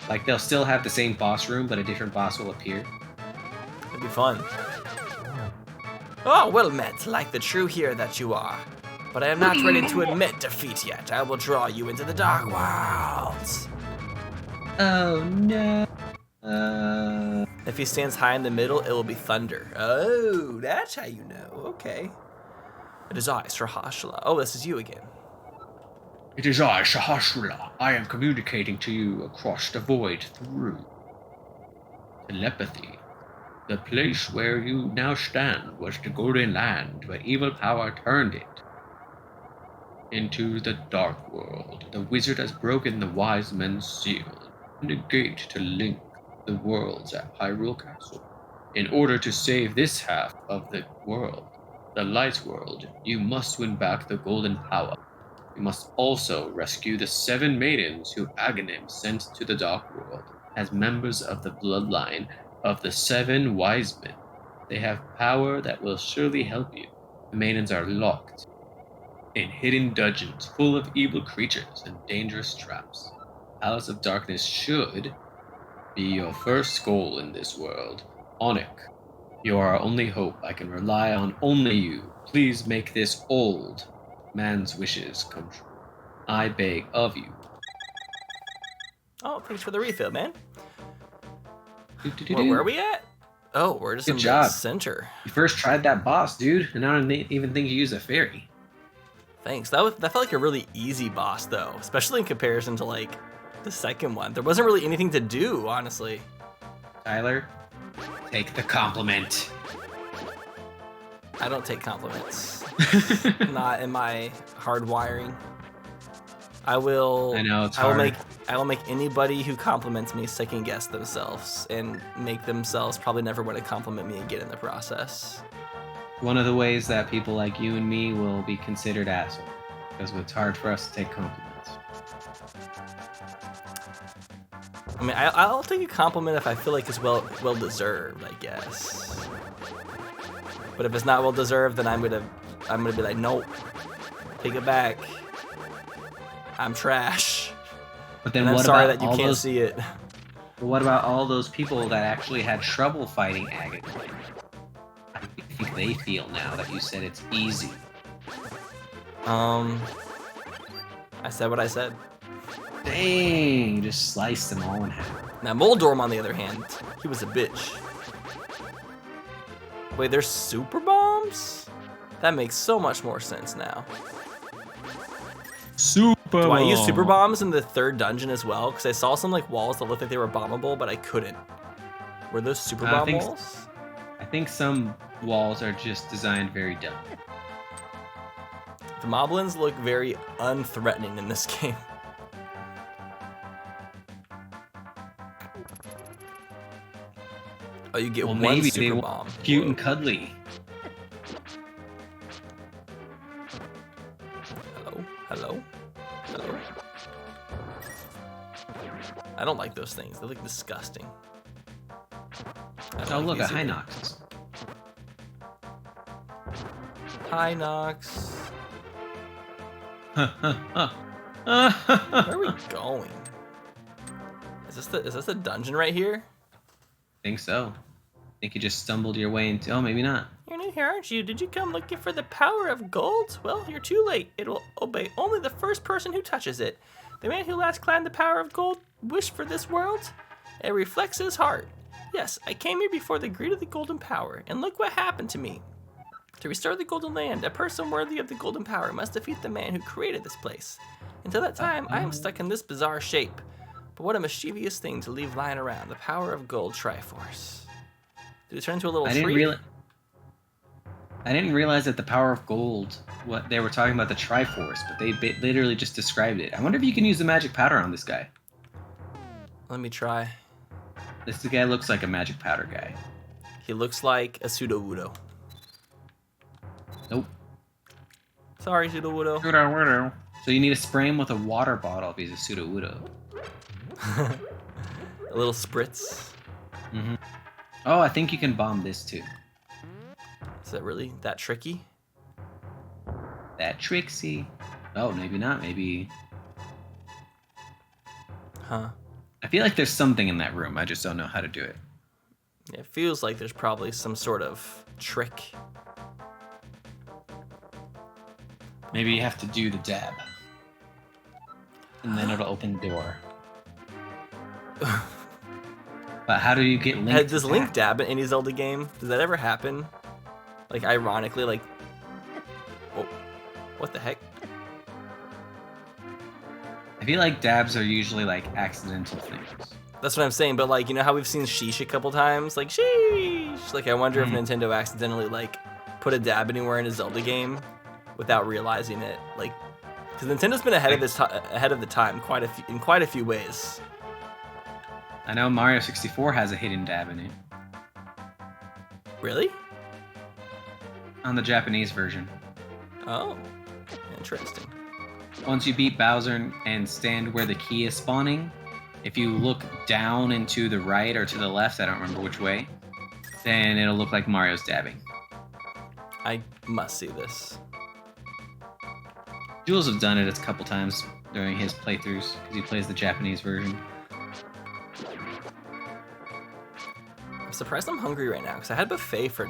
Like they'll still have the same boss room, but a different boss will appear. That'd be fun. Oh, well met, like the true hero that you are. But I am not ready to admit defeat yet. I will draw you into the dark wilds. Oh no. If he stands high in the middle, it will be thunder. Oh, that's how you know. Okay. It is I, Sahasrahla. Oh, this is you again. It is I, Sahasrahla. I am communicating to you across the void through telepathy. The place where you now stand was the Golden Land, but evil power turned it into the Dark World. The wizard has broken the wise men's seal and a gate to link the worlds at Hyrule Castle. In order to save this half of the world, the Light World, you must win back the Golden Power. You must also rescue the 7 maidens who Aghanim sent to the Dark World as members of the bloodline of the 7 wise men. They have power that will surely help you. The maidens are locked in hidden dungeons full of evil creatures and dangerous traps. Palace of Darkness should be your first goal in this world. Onik, You are our only hope. I can rely on only you. Please make this old man's wishes come true. I beg of you. Oh, thanks for the refill, man. Do-do-do-do. Where are we at? Oh, we're just Good in job. the center. You first tried that boss, dude, and I don't even think you used a fairy. Thanks. That felt like a really easy boss, though, especially in comparison to, like, the second one. There wasn't really anything to do, honestly. Tyler, take the compliment. I don't take compliments. Not in my hard wiring. I will. I know it's hard. I will make anybody who compliments me second guess themselves and make themselves probably never want to compliment me again in the process. One of the ways that people like you and me will be considered assholes, because it's hard for us to take compliments. I mean, I'll take a compliment if I feel like it's well deserved, I guess. But if it's not well deserved, then I'm gonna be like, nope, take it back. I'm trash. But then and I'm what sorry about that you can't see it. But what about all those people that actually had trouble fighting Agate? How do you think they feel now that you said it's easy? I said what I said. Dang, you just sliced them all in half. Now Moldorm, on the other hand, he was a bitch. Wait, there's super bombs? That makes so much more sense now. Super Do I use super bombs in the third dungeon as well? Because I saw some like walls that looked like they were bombable, but I couldn't. Were those super bomb walls? I think some walls are just designed very dumb. The moblins look very unthreatening in this game. Oh, you get one maybe super bomb. Cute and cuddly. Hello? I don't like those things. They look disgusting. Oh, look, a Hinox. Hinox. Where are we going? Is this the dungeon right here? I think so. I think you just stumbled your way into... Oh, maybe not. You're new here, aren't you? Did you come looking for the power of gold? Well, you're too late. It will obey only the first person who touches it. The man who last climbed the power of gold wished for this world. It reflects his heart. Yes, I came here before the greed of the golden power, and look what happened to me. To restore the golden land, a person worthy of the golden power must defeat the man who created this place. Until that time, I am stuck in this bizarre shape. But what a mischievous thing to leave lying around, the power of gold Triforce. Did it turn into a little tree? I didn't realize that the power of gold, what they were talking about the Triforce, but they literally just described it. I wonder if you can use the magic powder on this guy. Let me try. This guy looks like a magic powder guy. He looks like a Sudowoodo. Nope. Sorry, Sudowoodo. Sudowoodo. So you need to spray him with a water bottle if he's a Sudowoodo. A little spritz. Mm-hmm. Oh, I think you can bomb this too. Is that really that tricky? That tricksy. Oh, maybe not. Maybe. Huh. I feel like there's something in that room. I just don't know how to do it. It feels like there's probably some sort of trick. Maybe you have to do the dab. And then it'll open the door. But how do you get Link? Does Link dab in any Zelda game? Does that ever happen? Like, ironically, like... Oh, what the heck? I feel like dabs are usually, like, accidental things. That's what I'm saying, but, like, you know how we've seen Sheesh a couple times? Like, Sheesh! Like, I wonder if Nintendo accidentally, like, put a dab anywhere in a Zelda game without realizing it. Like, because Nintendo's been ahead of the time in quite a few ways. I know Mario 64 has a hidden dab in it. Really? On the Japanese version. Oh, interesting. Once you beat Bowser and stand where the key is spawning, if you look down and to the right or to the left, I don't remember which way, then it'll look like Mario's dabbing. I must see this. Jules have done it a couple times during his playthroughs because he plays the Japanese version. surprised I'm hungry right now because I had buffet for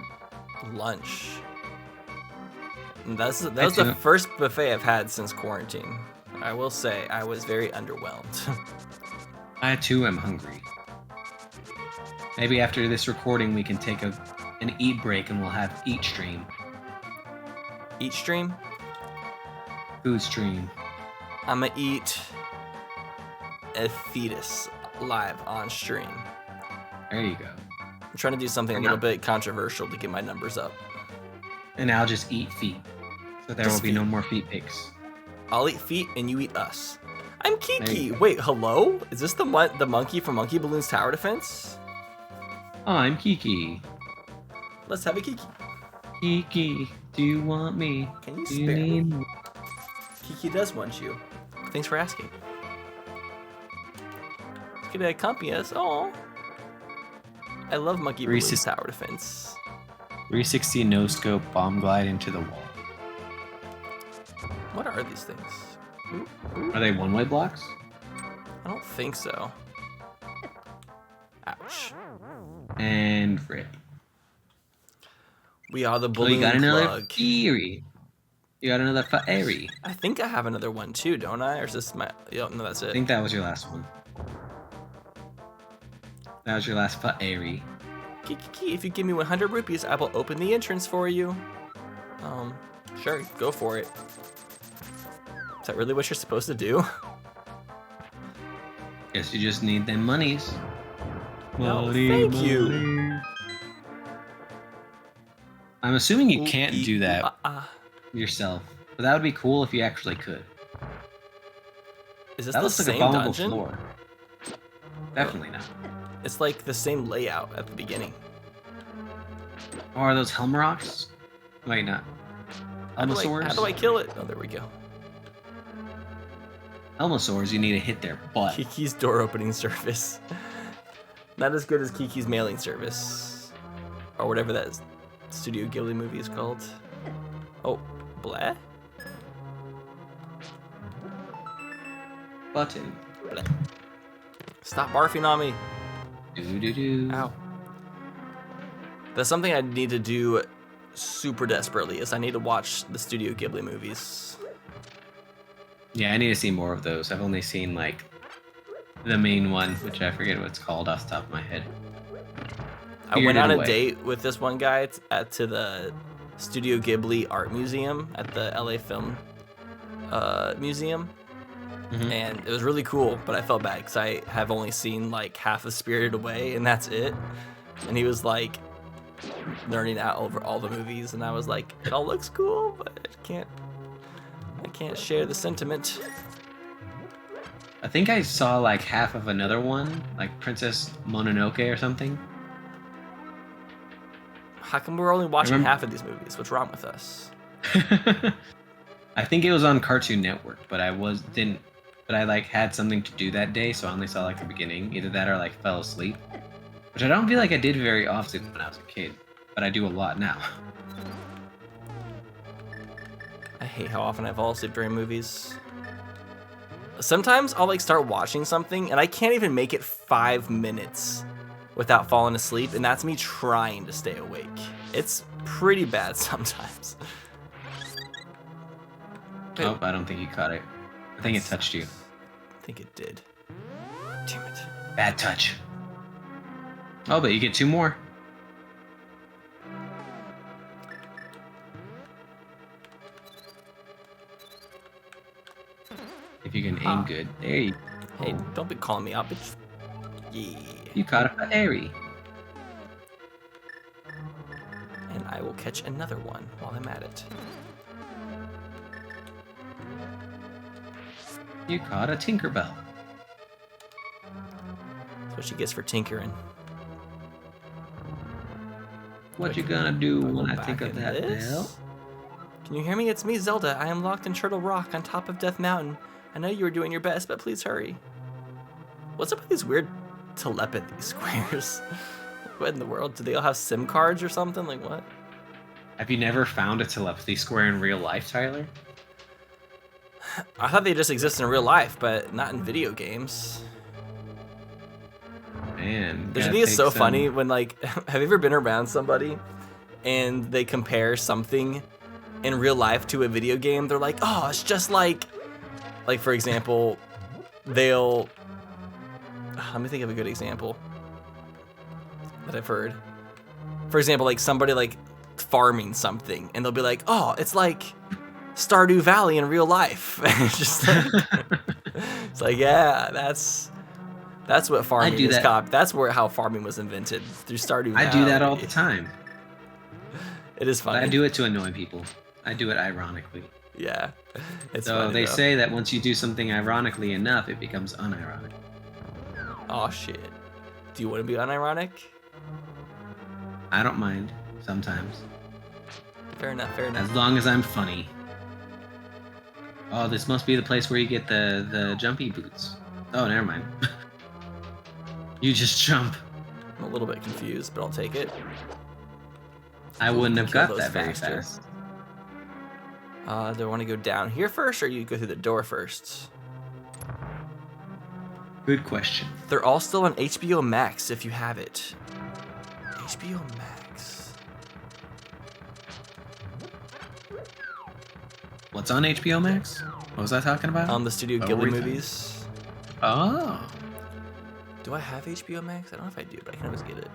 lunch. And that was the first buffet I've had since quarantine. I will say I was very underwhelmed. I too am hungry. Maybe after this recording we can take an eat break and we'll have eat stream. Eat stream? Food stream. I'ma eat a fetus live on stream. There you go. I'm trying to do something a little bit controversial to get my numbers up. And I'll just eat feet. So there will be no more feet pics. I'll eat feet and you eat us. I'm Kiki. Wait, hello? Is this the monkey from Monkey Balloon's Tower Defense? I'm Kiki. Let's have a Kiki. Kiki, do you want me? Can you spare me? Kiki does want you. Thanks for asking. He's gonna accompany us. Aw. I love Monkey Balloon's Tower Defense. 360 no scope bomb glide into the wall. What are these things? Are they one-way blocks? I don't think so. Ouch. And rip. We are the balloon you got another plug. Fairy. You got another fairy. I think I have another one too, don't I? Or is this my... no, that's it. I think that was your last one. That was your last fairy. Kiki, if you give me 100 rupees, I will open the entrance for you. Sure, go for it. Is that really what you're supposed to do? Guess you just need them monies. No, thank you. I'm assuming you can't do that yourself, but that would be cool if you actually could. Is this that the looks same like a bombable dungeon? floor. Definitely not. It's like the same layout at the beginning. Oh, are those Helm rocks? Wait, not. Helmosaurs? How do I kill it? Oh, there we go. Helmosaurs, you need to hit their butt. Kiki's door opening service. Not as good as Kiki's mailing service. Or whatever that Studio Ghibli movie is called. Oh, blah? Button. Blah. Stop barfing on me. Do-do-do. Ow. That's something I need to do super desperately, is I need to watch the Studio Ghibli movies. Yeah, I need to see more of those. I've only seen, like, the main one, which I forget what it's called off the top of my head. I went on a date with this one guy to the Studio Ghibli Art Museum at the LA Film Museum. Mm-hmm. And it was really cool, but I felt bad because I have only seen like half of Spirited Away, and that's it. And he was like nerding out over all the movies, and I was like, it all looks cool, but I can't share the sentiment. I think I saw like half of another one, like Princess Mononoke or something. How come we're only watching half of these movies? What's wrong with us? I think it was on Cartoon Network, but I like had something to do that day, so I only saw like the beginning. Either that or like fell asleep, which I don't feel like I did very often when I was a kid, but I do a lot now. I hate how often I fall asleep during movies. Sometimes I'll like start watching something and I can't even make it 5 minutes without falling asleep, and that's me trying to stay awake. It's pretty bad sometimes. Oh, I don't think you caught it. I think it touched you. I think it did. Damn it. Bad touch. Oh, but you get 2 more. If you can aim good. There you go. Hey, don't be calling me up. Yeah. You caught a fairy. And I will catch another one while I'm at it. You caught a Tinkerbell. That's what she gets for tinkering. What you gonna do when I Back think of in that this? bell? Can you hear me? It's me, Zelda. I am locked in Turtle Rock on top of Death Mountain. I know you were doing your best, but please hurry. What's up with these weird telepathy squares? What in the world? Do they all have SIM cards or something? Like what? Have you never found a telepathy square in real life, Tyler? I thought they just exist in real life, but not in video games. Man, man. There's Gotta something that's so take funny when like, have you ever been around somebody and they compare something in real life to a video game? They're like, oh, it's just like for example, let me think of a good example that I've heard. For example, like somebody like farming something and they'll be like, oh, it's like Stardew Valley in real life. It's just like, it's like, yeah, that's what farming is. That's how farming was invented, through Stardew Valley. I do that all the time. It is funny. But I do it to annoy people. I do it ironically. Yeah, it's so funny, they though. say that once you do something ironically enough, it becomes unironic. Oh shit! Do you want to be unironic? I don't mind sometimes. Fair enough. Fair enough. As long as I'm funny. Oh, this must be the place where you get the jumpy boots. Oh, never mind. You just jump. I'm a little bit confused, but I'll take it. I wouldn't have got those that very faster. fast. Do I want to go down here first, or you go through the door first? Good question. They're all still on HBO Max if you have it. HBO Max. What's on HBO Max? What was I talking about? The Studio Ghibli movies. Oh. Do I have HBO Max? I don't know if I do, but I can always get it.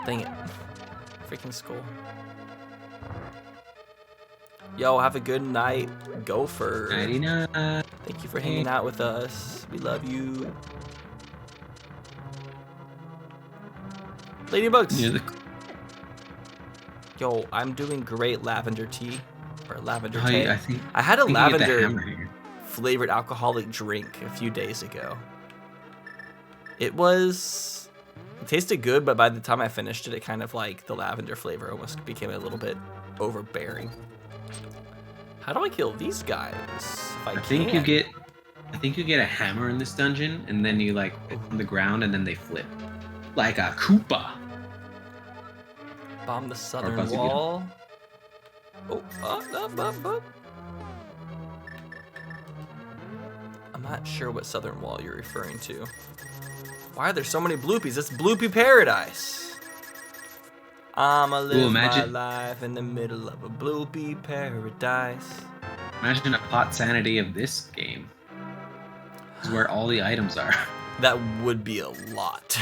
Dang it. Freaking skull. Yo, have a good night, Gopher. Nighty-night. Thank you for hanging out with us. We love you. Ladybugs. Yo, I'm doing great lavender tea. Or lavender tea. I had a lavender flavored alcoholic drink a few days ago. It tasted good, but by the time I finished it, it kind of like the lavender flavor almost became a little bit overbearing. How do I kill these guys? I think you get a hammer in this dungeon, and then you like hit on the ground, and then they flip, like a Koopa. Bomb the southern wall. Oh, up. I'm not sure what southern wall you're referring to. Why are there so many bloopies? It's bloopy paradise. I'ma live my life in the middle of a bloopy paradise. Imagine a pot sanity of this game. This is where all the items are. That would be a lot.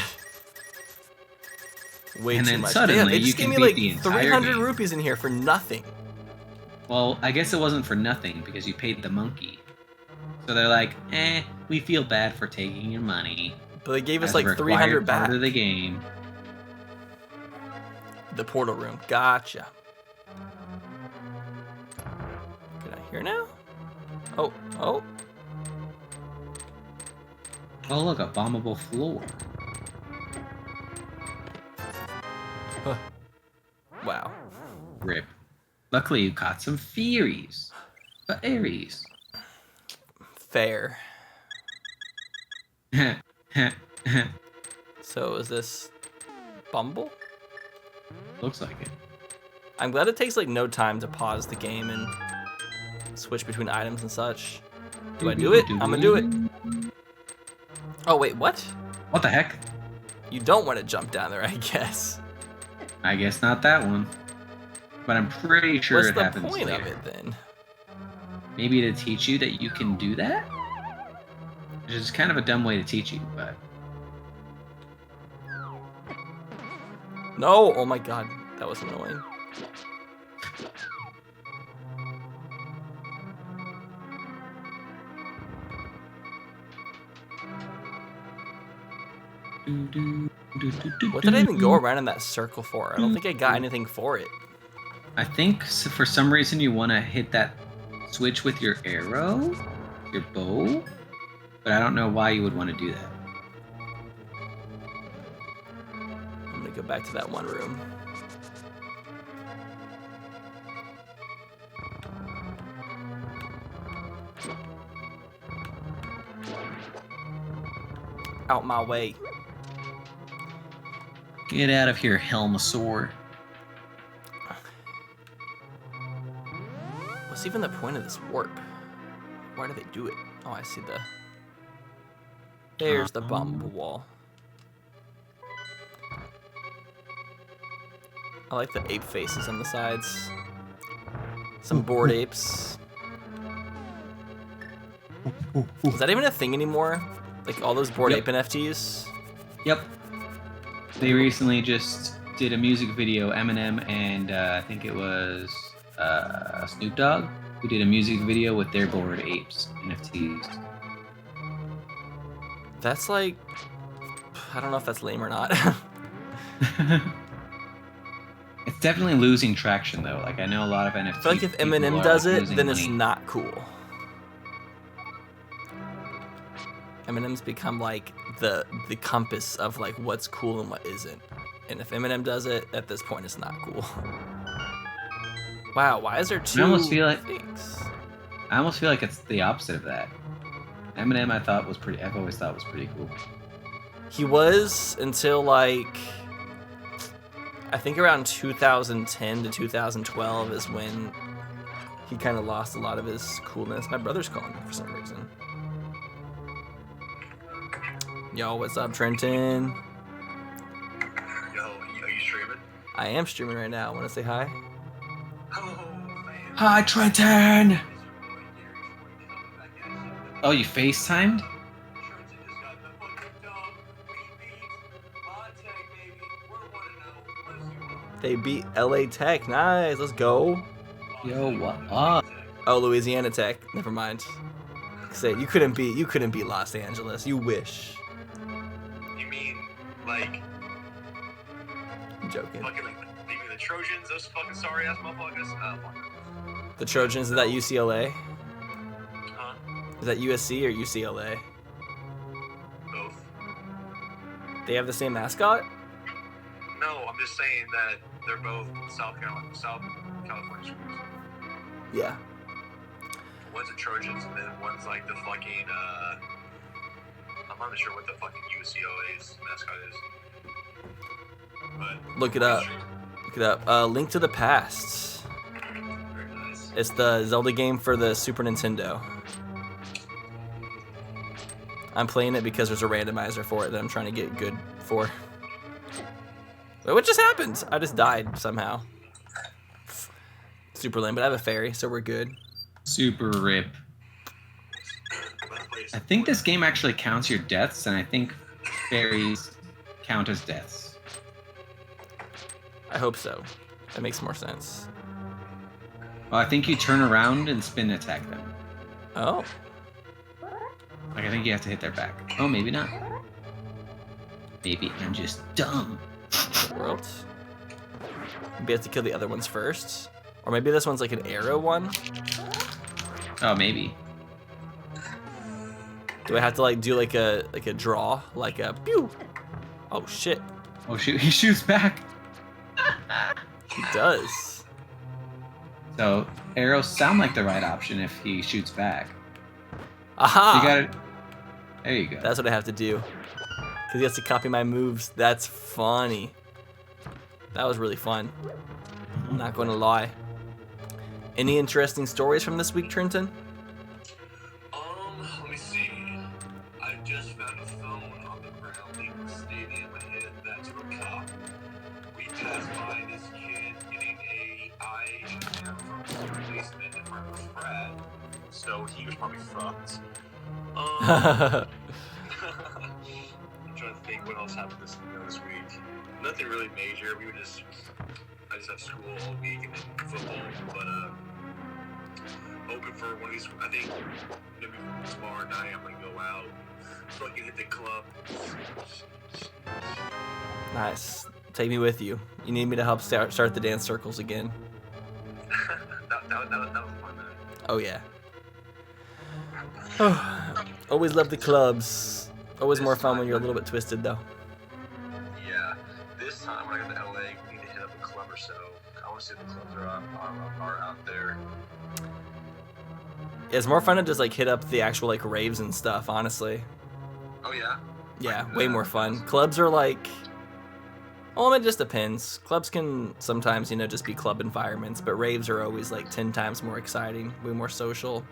Way and too then much. Suddenly Damn, they just gave me like 300 rupees in here for nothing. Well, I guess it wasn't for nothing because you paid the monkey. So they're like, we feel bad for taking your money. But they gave us like 300 back. Part of the game. The portal room. Gotcha. Can I hear now? Oh. Oh, look, a bombable floor. Huh. Wow. Rip. Luckily, you caught some fairies. Fairies. Fair. So is this Bumble? Looks like it. I'm glad it takes like no time to pause the game and switch between items and such. Do I do it? I'm gonna do it. Oh wait, what? What the heck? You don't want to jump down there, I guess. I guess not that one. But I'm pretty sure it happens later. What's the point of it then? Maybe to teach you that you can do that? Which is kind of a dumb way to teach you, but... No! Oh my god, that was annoying. What did I even go around in that circle for? I don't think I got anything for it. I think for some reason you want to hit that switch with your arrow, your bow, but I don't know why you would want to do that. I'm gonna go back to that one room. Out my way. Get out of here, Helmasaur. What's even the point of this warp? Why do they do it? Oh, I see the There's the bumble wall. I like the ape faces on the sides. Some bored apes. Is that even a thing anymore? Like all those bored ape NFTs? Yep. They recently just did a music video, Eminem and I think it was Snoop Dogg, who did a music video with their bored apes NFTs. That's like, I don't know if that's lame or not. It's definitely losing traction though. Like I know a lot of NFTs. I feel like if Eminem does it, then it's not cool. Eminem's become like the compass of like what's cool and what isn't. And if Eminem does it, at this point it's not cool. Wow, why is there two I almost feel like it's the opposite of that. Eminem I've always thought was pretty cool. He was until like I think around 2010 to 2012 is when he kind of lost a lot of his coolness. My brother's calling me for some reason. Yo, what's up, Trenton? Yo, are you streaming? I am streaming right now. Want to say hi? Oh, man. Hi, Trenton! Oh, you FaceTimed? They beat LA Tech. Nice. Let's go. Yo, what up? Oh, Louisiana Tech. Never mind. Say you couldn't beat Los Angeles. You wish. You mean like I'm joking. fucking like maybe the Trojans, those fucking sorry ass motherfuckers? Fuck. The Trojans, is that UCLA? Huh? Is that USC or UCLA? Both. They have the same mascot? No, I'm just saying that they're both South California schools. Yeah. One's the Trojans and then one's like the fucking I'm not sure what the fucking UCLA's mascot is. But Look it up. Look it up. Link to the Past. very nice. It's the Zelda game for the Super Nintendo. I'm playing it because there's a randomizer for it that I'm trying to get good for. Wait, what just happened? I just died somehow. Super lame, but I have a fairy, so we're good. Super rip. I think this game actually counts your deaths, and I think fairies count as deaths. I hope so. That makes more sense. Well, I think you turn around and spin attack them. Oh. Like, I think you have to hit their back. Oh, maybe not. Maybe I'm just dumb. World. Maybe I have to kill the other ones first. Or maybe this one's like an arrow one. Oh, maybe. Do I have to like do like a draw? Like a pew? Oh shit. Oh, shoot. He shoots back. He does. So, arrows sound like the right option if he shoots back. Aha! You got it. There you go. That's what I have to do. Because he has to copy my moves. That's funny. That was really fun. I'm not going to lie. Any interesting stories from this week, Trenton? Let me see. I just found a phone on the ground leaving the stadium and headed back to a cop. We passed by this kid getting a eye exam from his replacement in front of a frat, so he was probably fucked. I'm trying to think what else happened this week. Nothing really major. I just have school all week and then football, but hoping for one of these. I think maybe tomorrow night I'm gonna go out, fucking hit the club. Nice. Take me with you. You need me to help start the dance circles again. that was fun. Oh yeah. Always love the clubs. Always more fun when you're a little bit twisted though. Yeah. This time when I get to LA, we need to hit up a club or so. I want to see if the clubs are out there. It's more fun to just like hit up the actual like raves and stuff, honestly. Oh yeah. Yeah, way more fun. Clubs are like, well, it just depends. Clubs can sometimes, just be club environments, but raves are always like 10 times more exciting, way more social.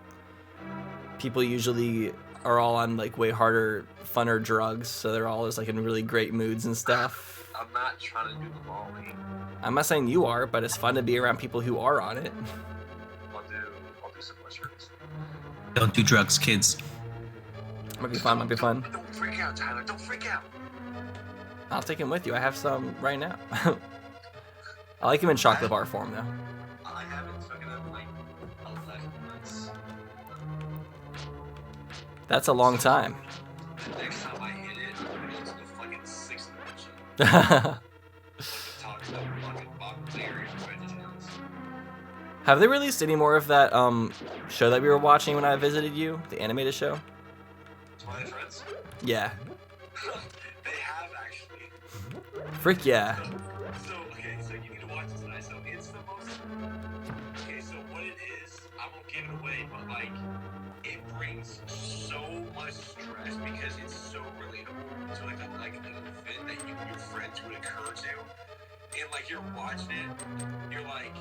People usually are all on like way harder, funner drugs, so they're all just like in really great moods and stuff. I'm not trying to do the Molly. I'm not saying you are, but it's fun to be around people who are on it. I'll do some mushrooms. Don't do drugs, kids. Might be fun. Don't freak out, Tyler. Don't freak out. I'll take him with you. I have some right now. I like him in chocolate bar form though. I haven't taken up like 11 months. That's a long time. The next time I hit it, I'm gonna use the fucking 6th dimension. Talking about fucking Backlaria and Vegetables. Have they released any more of that show that we were watching when I visited you? The animated show? My friends? Yeah. They have actually. Frick yeah. So you need to watch this tonight. So it's the most. Okay, so what it is, I won't give it away, but like, it brings so much stress because it's so relatable to like an event that your friends would occur to, and like you're watching it, you're like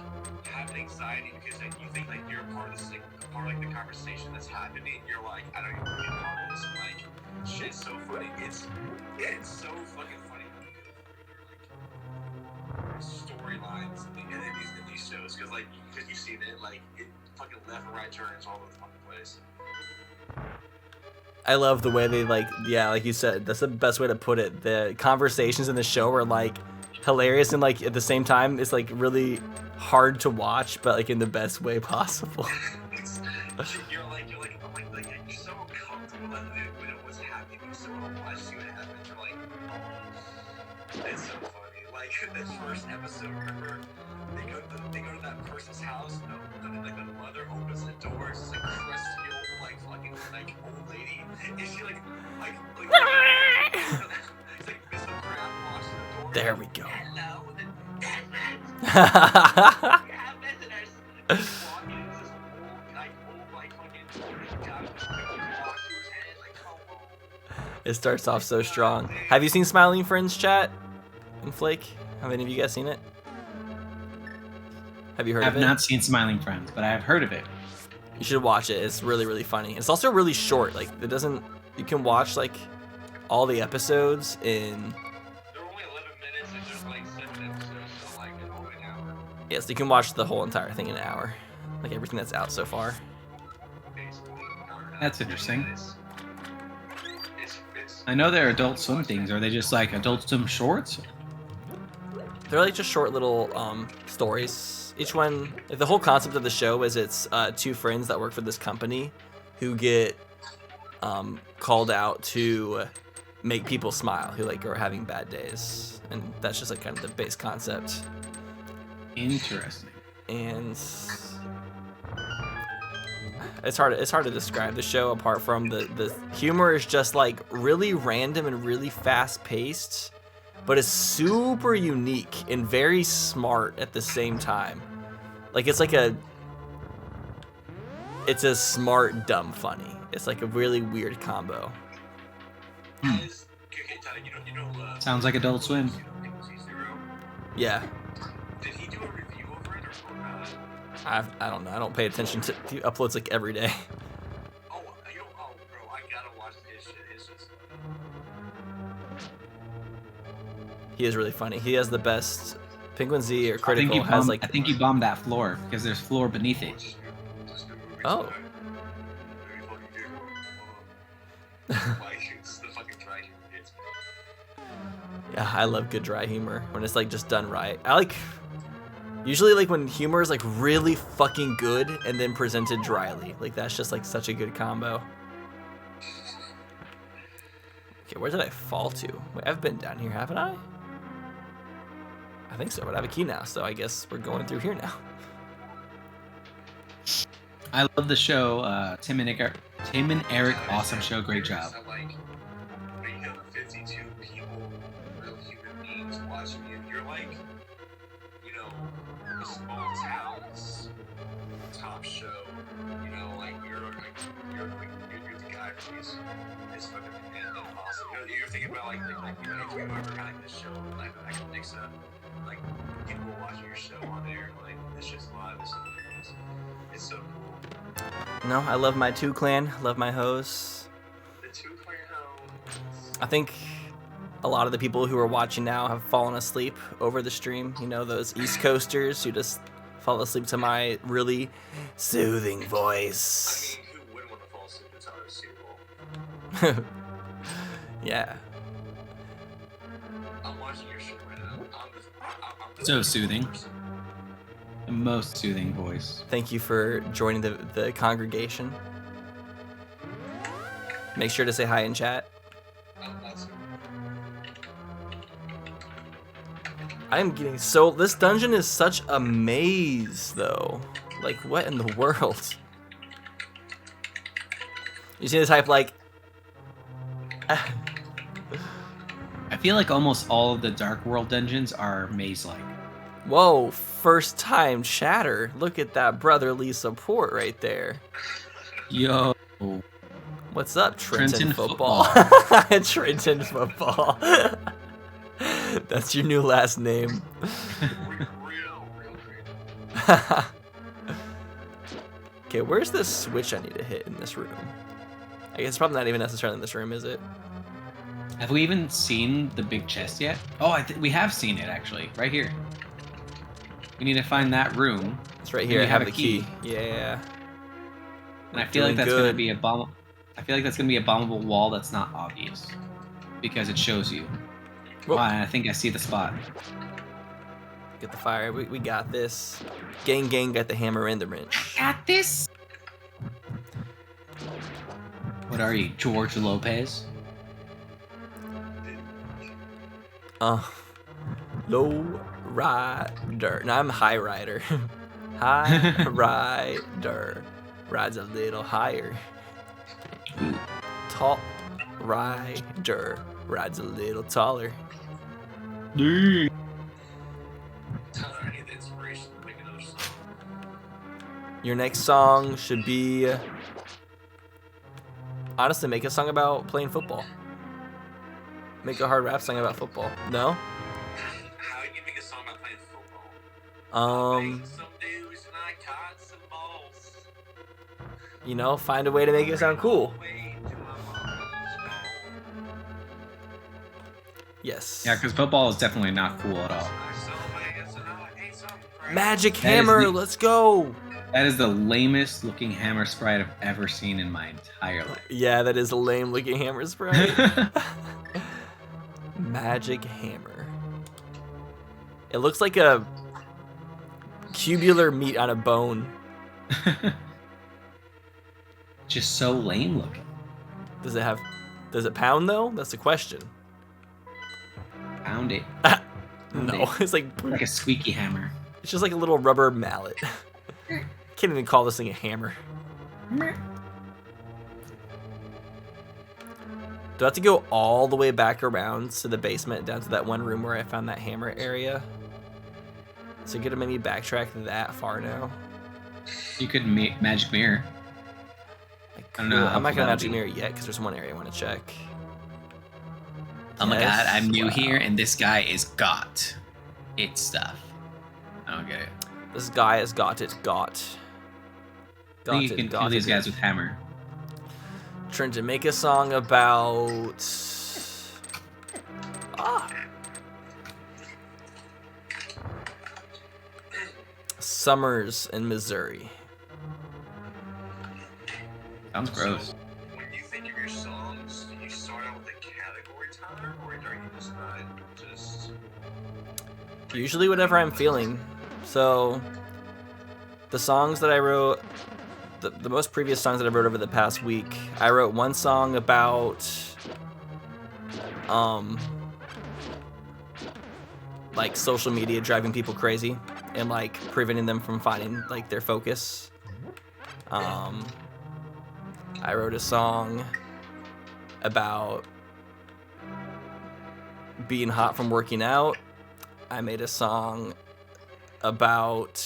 having anxiety because like, you think like you're a part of this, like, part of like the conversation that's happening. You're like, I don't even want to be a part of this. Like, shit's so funny. It's so fucking funny. Storylines in these shows because you've seen it, like it fucking left and right turns all over the fucking place. I love the way they like you said, that's the best way to put it. The conversations in the show are like hilarious and like at the same time it's like really hard to watch, but like in the best way possible. you're so comfortable that you know what's happening. You so want to watch, see what happens. You're like, oh, it's so funny. Like the first episode, remember they go to that person's house. Like the mother opens the door. It's like crusty old like old lady, and she like it's like Mr. Crab walks in the door. There we go. Hello, yeah, visitors. Walking into this old fucking guy with walk to his head, like, come on. It starts off so strong. Have you seen Smiling Friends chat and Flake? Have any of you guys seen it? Have you heard of it? I've not seen Smiling Friends, but I've heard of it. You should watch it. It's really, really funny. It's also really short. Like it doesn't. You can watch like all the episodes in. They're only 11 minutes, and there's like 7 episodes, so like over an hour. Yes, you can watch the whole entire thing in an hour. Like everything that's out so far. Basically, That's interesting. It's I know they're Adult Swim things. Are they just like Adult Swim shorts? They're like just short little stories. Each one, like, the whole concept of the show is it's two friends that work for this company who get called out to make people smile, who like are having bad days, and that's just like kind of the base concept. Interesting. And it's hard to describe the show apart from the humor is just like really random and really fast paced, but it's super unique and very smart at the same time. Like it's a smart dumb funny. It's like a really weird combo. Sounds like Adult Swim. Yeah. Did he do a review over it or not? I don't know. I don't pay attention to he uploads like every day. Oh, bro, I gotta watch his shit. It's just. He is really funny. He has the best. Penguin Z or Critical has like. I think you bombed that floor because there's floor beneath it. Oh. Yeah, I love good dry humor when it's like just done right. I like usually like when humor is like really fucking good and then presented dryly. Like that's just like such a good combo. Okay, where did I fall to? Wait, I've been down here, haven't I? I think so, but I have a key now, so I guess we're going through here now. I love the show. Tim and Eric, awesome show, great job. So, like, when you have 52 people, real human beings watching you, you're like, you know, a small town's top show. You know, like you're the guy for this fucking awesome. You know, you're thinking about like you know, if you ever had like this show, like Nixa, like people watching your show on there, like it's just live. It's so cool. No, I love my 2 clan, love my hosts. two crowns. I think a lot of the people who are watching now have fallen asleep over the stream. You know, those East Coasters who just fall asleep to my really soothing voice. I mean, who wouldn't want to fall asleep to our Super Bowl? Yeah. I'm watching your shit right now. I'm So soothing. The most soothing voice. Thank you for joining the congregation. Make sure to say hi in chat. I am getting so... This dungeon is such a maze, though. Like, what in the world? You see this type, like... I feel like almost all of the Dark World dungeons are maze-like. Whoa, first time chatter. Look at that brotherly support right there. Yo. What's up, Trenton, Trenton football? Trenton football. That's your new last name. real Okay, where's the switch I need to hit in this room? I guess it's probably not even necessarily in this room, is it? Have we even seen the big chest yet? Oh, we have seen it, actually. Right here. We need to find that room. It's right here. I have the key. Yeah. And I feel like that's going to be a bomb. I feel like that's going to be a bombable wall that's not obvious. Because it shows you. Whoa. Oh, I think I see the spot. Get the fire. We got this. Gang got the hammer and the wrench. Got this. What are you, George Lopez? Low rider. No, I'm high rider. High rider. Rides a little higher. Tall rider. Rides a little taller. Dude. Tyler, I need the inspiration to make another song. Your next song should be... Honestly, make a song about playing football. Make a hard rap song about football. No? How do you make a song about playing football? Some dudes and I caught some balls. You know, find a way to make it sound cool. Yes. Yeah, because football is definitely not cool at all. Magic hammer, let's go. That is the lamest looking hammer sprite I've ever seen in my entire life. Yeah, that is a lame looking hammer sprite. Magic hammer. It looks like a cubular meat on a bone. Just so lame looking. Does it pound though? That's the question. Pound it. No, it's like a squeaky hammer. It's just like a little rubber mallet. Can't even call this thing a hammer. Do I have to go all the way back around to the basement down to that one room where I found that hammer area? So you're gonna make me backtrack that far now? You could magic mirror. I don't know. I'm not gonna magic mirror yet because there's one area I want to check. Oh my god, I'm new here and this guy is got it stuff. I don't get it. This guy has got it. I think you can kill these guys with hammer. Trenton, make a song about... Summers in Missouri. Sounds gross. When you think of your songs, do you start out with a category, Tyler, or are you just not just... Usually whatever I'm feeling. So, the songs that I wrote... The most previous songs that I wrote over the past week, I wrote one song about like social media driving people crazy and like preventing them from finding like their focus. I wrote a song about being hot from working out. I made a song about...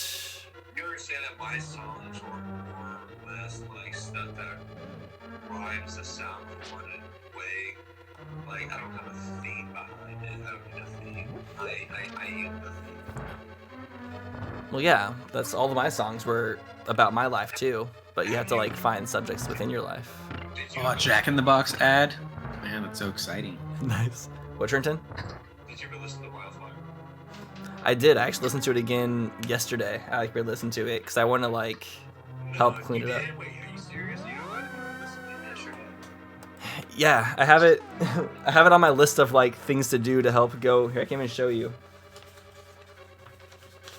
You understand that my songs are more or less like stuff that rhymes the sound chord in a way. Like, I don't have a theme behind it. I don't need a theme. I am the theme. Well, yeah, that's all of my songs were about my life too, but you have to like find subjects within your life. Oh, Jack in the Box ad. Man, that's so exciting. Nice. What, Trenton? Did you ever listen to Wildfire? I did. I actually listened to it again yesterday. I like re-listened to it because I want to like help clean it up. Wait, are you serious? You know what? Listen to it yesterday. Yeah, I have it. I have it on my list of like things to do to help go. Here, I can't even show you.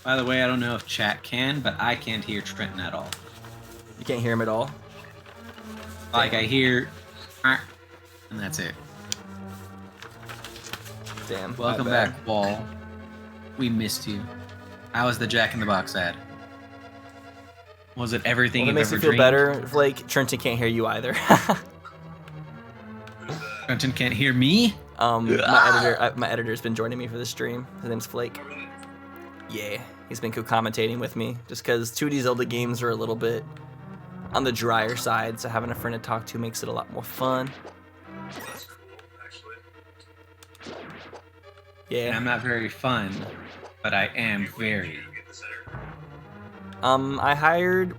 By the way, I don't know if chat can, but I can't hear Trenton at all. You can't hear him at all. Like I hear, and that's it. Damn. Welcome my bad. back, Wall. We missed you. How was the Jack in the Box ad? Was it everything Well, it you've makes ever me feel dreamed? better. Flake, Trenton can't hear you either. Trenton can't hear me? My editor's been joining me for the stream. His name's Flake. Yeah, he's been co-commentating with me just because 2D Zelda games are a little bit on the drier side, so having a friend to talk to makes it a lot more fun. That's cool, actually. Yeah. And I'm not very fun, but I am very. You get the center.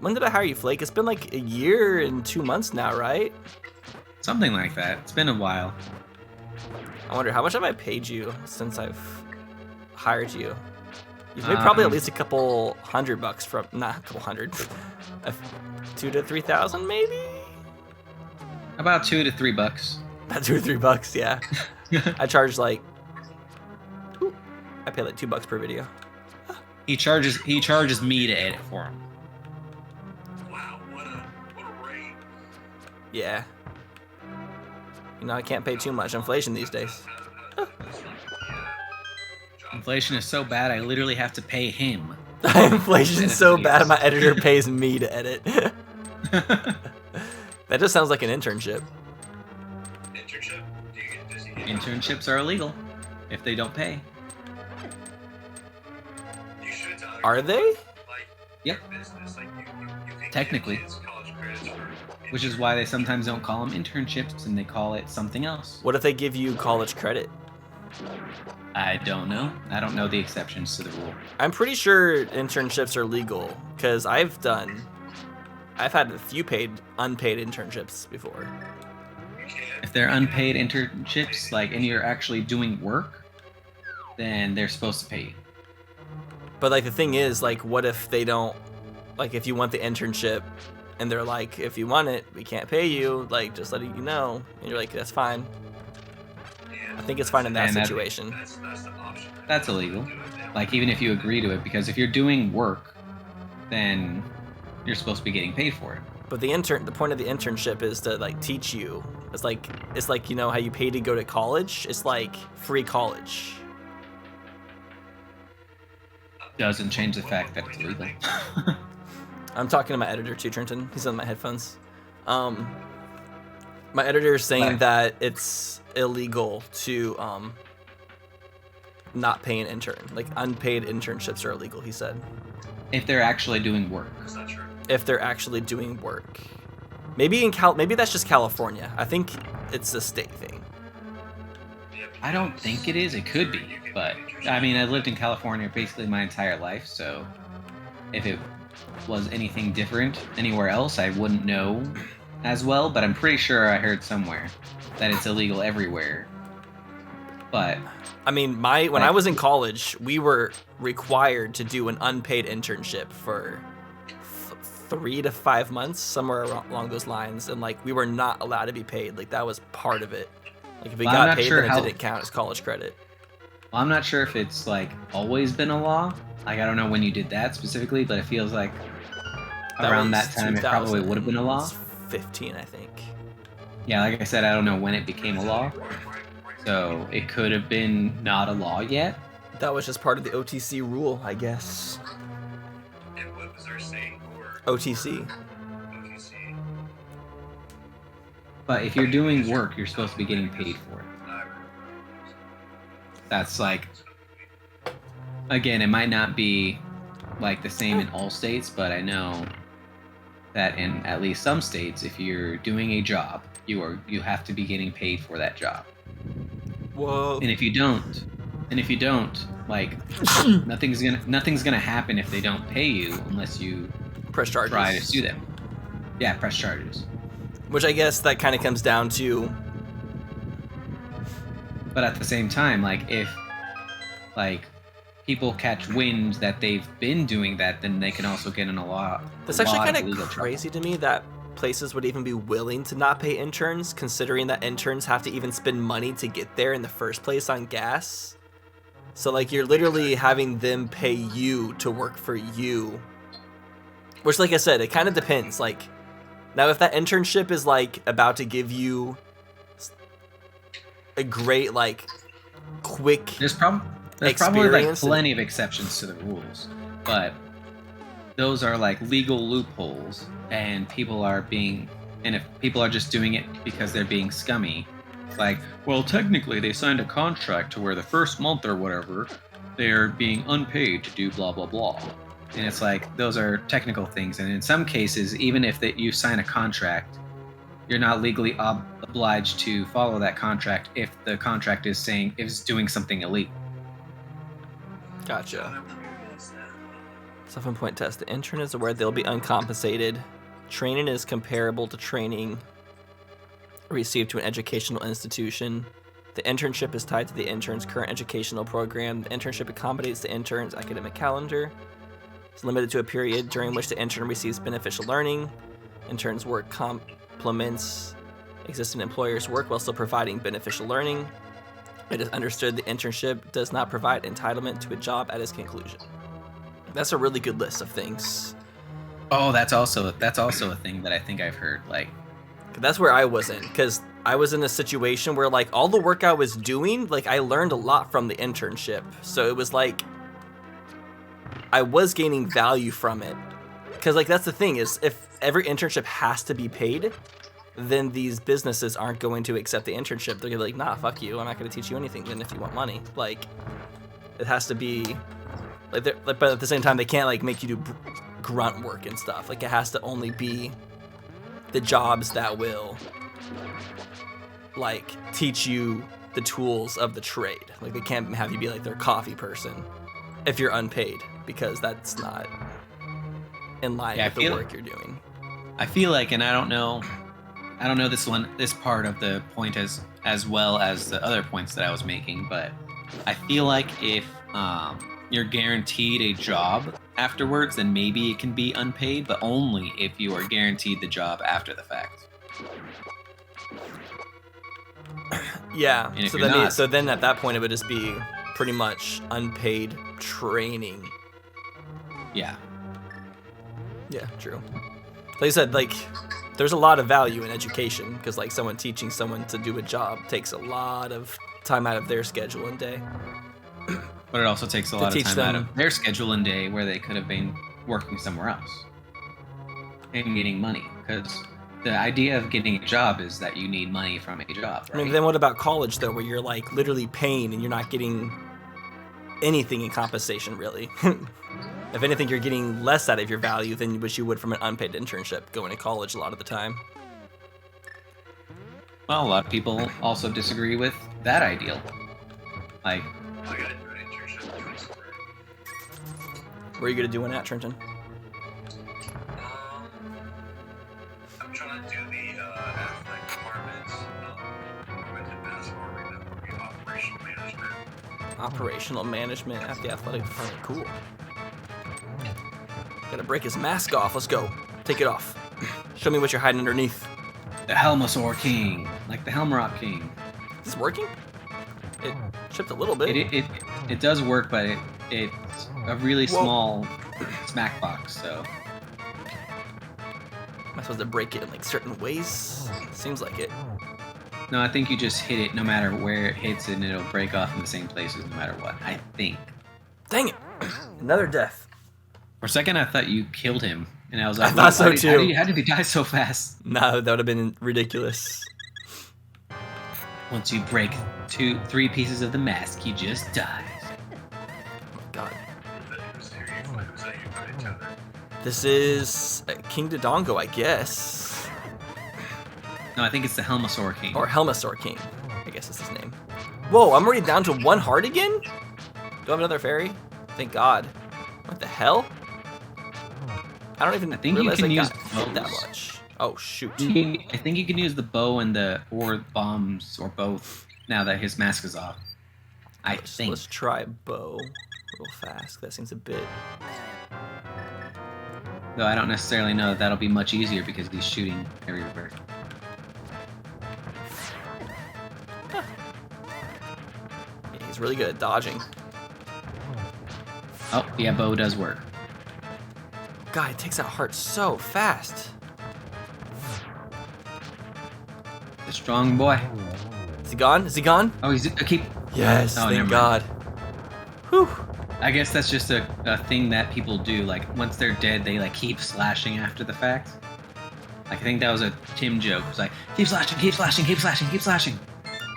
When did I hire you, Flake? It's been like a year and 2 months now, right? Something like that. It's been a while. I wonder, how much have I paid you since I've hired you? You've made probably at least a couple $100 from, not a couple hundred, 2,000 to 3,000 maybe? About $2 to $3. About $2 or $3, yeah. I charge like, I pay like $2 per video. He charges me to edit for him. Wow, what a rate. Yeah. You know, I can't pay too much. Inflation these days. Inflation is so bad, I literally have to pay him. Inflation's so bad, my editor pays me to edit. That just sounds like an internship. Internship? Does he get Internships are illegal if they don't pay. You should tell Are they? like Yep. business. Like you can Technically. Give kids college credits for Which is why they sometimes don't call them internships and they call it something else. What if they give you college credit? I don't know. I don't know the exceptions to the rule. I'm pretty sure internships are legal because I've had a few unpaid internships before. you can. If they're unpaid internships, like, and you're actually doing work, then they're supposed to pay you. But like the thing is, like, what if they don't, like, if you want the internship and they're like, if you want it, we can't pay you, like, just letting you know, and you're like, that's fine. Yeah, I think it's fine in that And that- situation. that's the option. That's illegal. Do it that Like, even if you agree to it, because if you're doing work, then you're supposed to be getting paid for it. But the point of the internship is to like teach you. It's like you know how you pay to go to college. It's like free college. Doesn't change the fact that it's illegal. I'm talking to my editor too, Trenton. He's on my headphones. My editor is saying Right. that it's illegal to not pay an intern. Like unpaid internships are illegal. He said. If they're actually doing work. That's not true. If they're actually doing work. Maybe maybe that's just California. I think it's a state thing. Yeah, I don't think it is. It could be. But, I mean, I lived in California basically my entire life, so if it was anything different anywhere else, I wouldn't know as well, but I'm pretty sure I heard somewhere that it's illegal everywhere. But I mean, when I was in college, we were required to do an unpaid internship for 3 to 5 months, somewhere along those lines, and like we were not allowed to be paid. Like that was part of it. Like if we Well, I'm got not paid, sure then it how- didn't count as college credit. well, I'm not sure if it's like always been a law. Like, I don't know when you did that specifically, but it feels like around was that time it probably would have been a law. 2015, I think. Yeah, like I said, I don't know when it became a law, so it could have been not a law yet. That was just part of the OTC rule, I guess. And what was our saying for OTC. OTC? But if you're doing work, you're supposed to be getting paid for it. That's like, again, it might not be like the same in all states, but I know that in at least some states, if you're doing a job, you have to be getting paid for that job. Whoa. And if you don't, like, nothing's gonna happen if they don't pay you unless you Press charges. try to sue them. Yeah, press charges. Which I guess that kind of comes down to... But at the same time, like, if, like, people catch wind that they've been doing that, then they can also get in a lot. That's actually kind of crazy to me that places would even be willing to not pay interns, considering that interns have to even spend money to get there in the first place on gas. So, like, you're literally having them pay you to work for you. Which, like I said, it kind of depends. Like, now if that internship is, like, about to give you a great, like, quick There's probably, like, plenty of exceptions to the rules. But those are, like, legal loopholes. And if people are just doing it because they're being scummy, like, well, technically they signed a contract to where the first month or whatever, they're being unpaid to do blah, blah, blah. And it's like, those are technical things. And in some cases, even if you sign a contract, you're not legally obliged to follow that contract if the contract is doing something illegal. Gotcha. 7-point test. The intern is aware they'll be uncompensated. Training is comparable to training received to an educational institution. The internship is tied to the intern's current educational program. The internship accommodates the intern's academic calendar. It's limited to a period during which the intern receives beneficial learning. Intern's work complements existing employers' work while still providing beneficial learning. It is understood the internship does not provide entitlement to a job at its conclusion. That's a really good list of things. Oh, that's also a thing that I think I've heard. Like, that's where I was in, because I was in a situation where, like, all the work I was doing, like, I learned a lot from the internship. So it was like I was gaining value from it. Because, like, that's the thing is, if every internship has to be paid, then these businesses aren't going to accept the internship. They're gonna be like, nah, fuck you. I'm not gonna teach you anything then if you want money. Like, it has to be like, but at the same time, they can't, like, make you do grunt work and stuff. Like, it has to only be the jobs that will, like, teach you the tools of the trade. Like, they can't have you be like their coffee person if you're unpaid, because that's not in line with the work you're doing. I feel like, and I don't know this part of the point as well as the other points that I was making, but I feel like if you're guaranteed a job afterwards, then maybe it can be unpaid, but only if you are guaranteed the job after the fact. Yeah. So then at that point it would just be pretty much unpaid training. Yeah. Yeah, true. Like I said, like, there's a lot of value in education, because, like, someone teaching someone to do a job takes a lot of time out of their schedule and day. But it also takes a lot of time out of their schedule and day where they could have been working somewhere else and getting money. Because the idea of getting a job is that you need money from a job, right? I mean, then what about college, though, where you're, like, literally paying and you're not getting anything in compensation, really? If anything, you're getting less out of your value than what you would from an unpaid internship going to college a lot of the time. Well, a lot of people also disagree with that ideal. Like, I got an internship doing spring. Where are you going to do one at, Trenton? I'm trying to do the athletic departments. I went to basketball arena for the operational management. Operational management at the athletic department. Cool. Gotta break his mask off. Let's go. Take it off. Show me what you're hiding underneath. the Helmasaur King, like the Helmrock King. Is this working? It shipped a little bit. It does work, but it's a really small smack box, so. Am I supposed to break it in like certain ways? Seems like it. No, I think you just hit it no matter where it hits and it'll break off in the same places no matter what, I think. Dang it! Another death. For a second, I thought you killed him, and I was like, I thought so too. How did he die so fast? No, that would have been ridiculous. Once you break 2-3 pieces of the mask, you just die. God. Was that you put each other? This is King Dodongo, I guess. No, I think it's the Helmasaur King. Or Helmasaur King, I guess is his name. Whoa, I'm already down to 1 heart again? Do I have another fairy? Thank God. What the hell? I don't even I think realize you can I use got hit that bows. much. Oh, shoot. I think you can use the bow and or bombs or both now that his mask is off. Let's try bow real fast. That seems a bit... Though I don't necessarily know that that'll be much easier because he's shooting everywhere. Yeah, he's really good at dodging. Oh, yeah, bow does work. God, he takes out hearts so fast. The strong boy. Is he gone? Is he gone? Oh, he's keep. Yes, Oh, thank never God. Whew. I guess that's just a thing that people do. Like, once they're dead, they, like, keep slashing after the fact. Like, I think that was a Tim joke. It was like, keep slashing, keep slashing, keep slashing, keep slashing.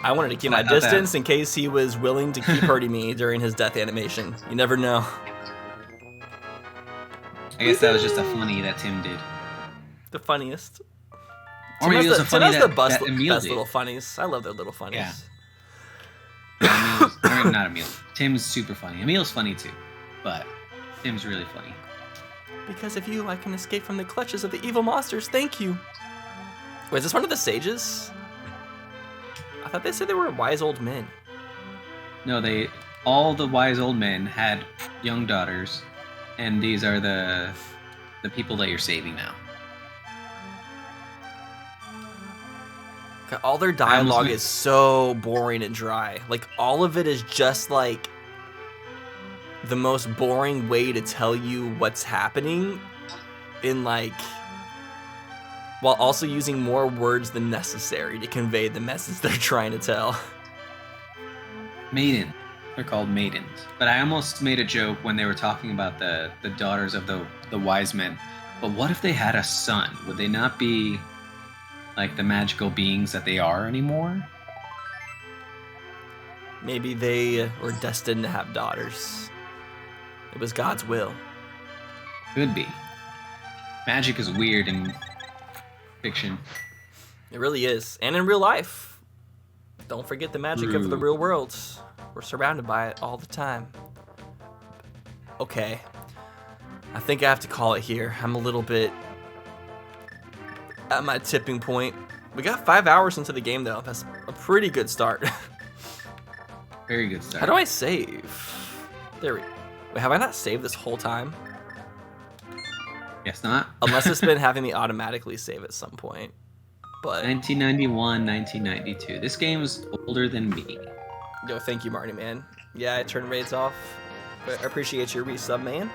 I wanted to keep my distance in case he was willing to keep hurting me during his death animation. You never know. I guess that was just a funny that Tim did. The funniest. Or maybe it was a funny that best Emil did. little funnies. I love their little funnies. Yeah. Not Emil. Tim's super funny. Emil's funny too, but Tim's really funny. Because of you, I can escape from the clutches of the evil monsters. Thank you. Wait, is this one of the sages? I thought they said they were wise old men. No, all the wise old men had young daughters, and these are the people that you're saving now. God, all their dialogue is so boring and dry. Like, all of it is just like the most boring way to tell you what's happening in, like, while also using more words than necessary to convey the message they're trying to tell. Maiden. They're called maidens. But I almost made a joke when they were talking about the daughters of the wise men. But what if they had a son? Would they not be like the magical beings that they are anymore? Maybe they were destined to have daughters. It was God's will. Could be. Magic is weird in fiction. It really is. And in real life. Don't forget the magic of the real world. We're surrounded by it all the time. Okay. I think I have to call it here. I'm a little bit at my tipping point. We got 5 hours into the game, though. That's a pretty good start. Very good start. How do I save? There we go. Wait, have I not saved this whole time? Guess not. Unless it's been having me automatically save at some point. But 1991, 1992. This game's older than me. Yo, thank you, Marty, man. Yeah, I turned raids off. But I appreciate your resub, man.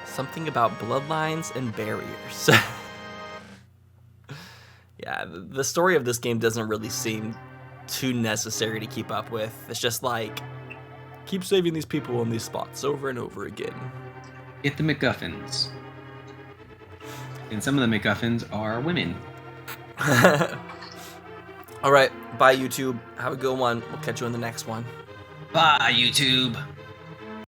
Something about bloodlines and barriers. Yeah, the story of this game doesn't really seem too necessary to keep up with. It's just like, keep saving these people in these spots over and over again. Get the MacGuffins. And some of the MacGuffins are women. All right, bye, YouTube. Have a good one. We'll catch you in the next one. Bye, YouTube.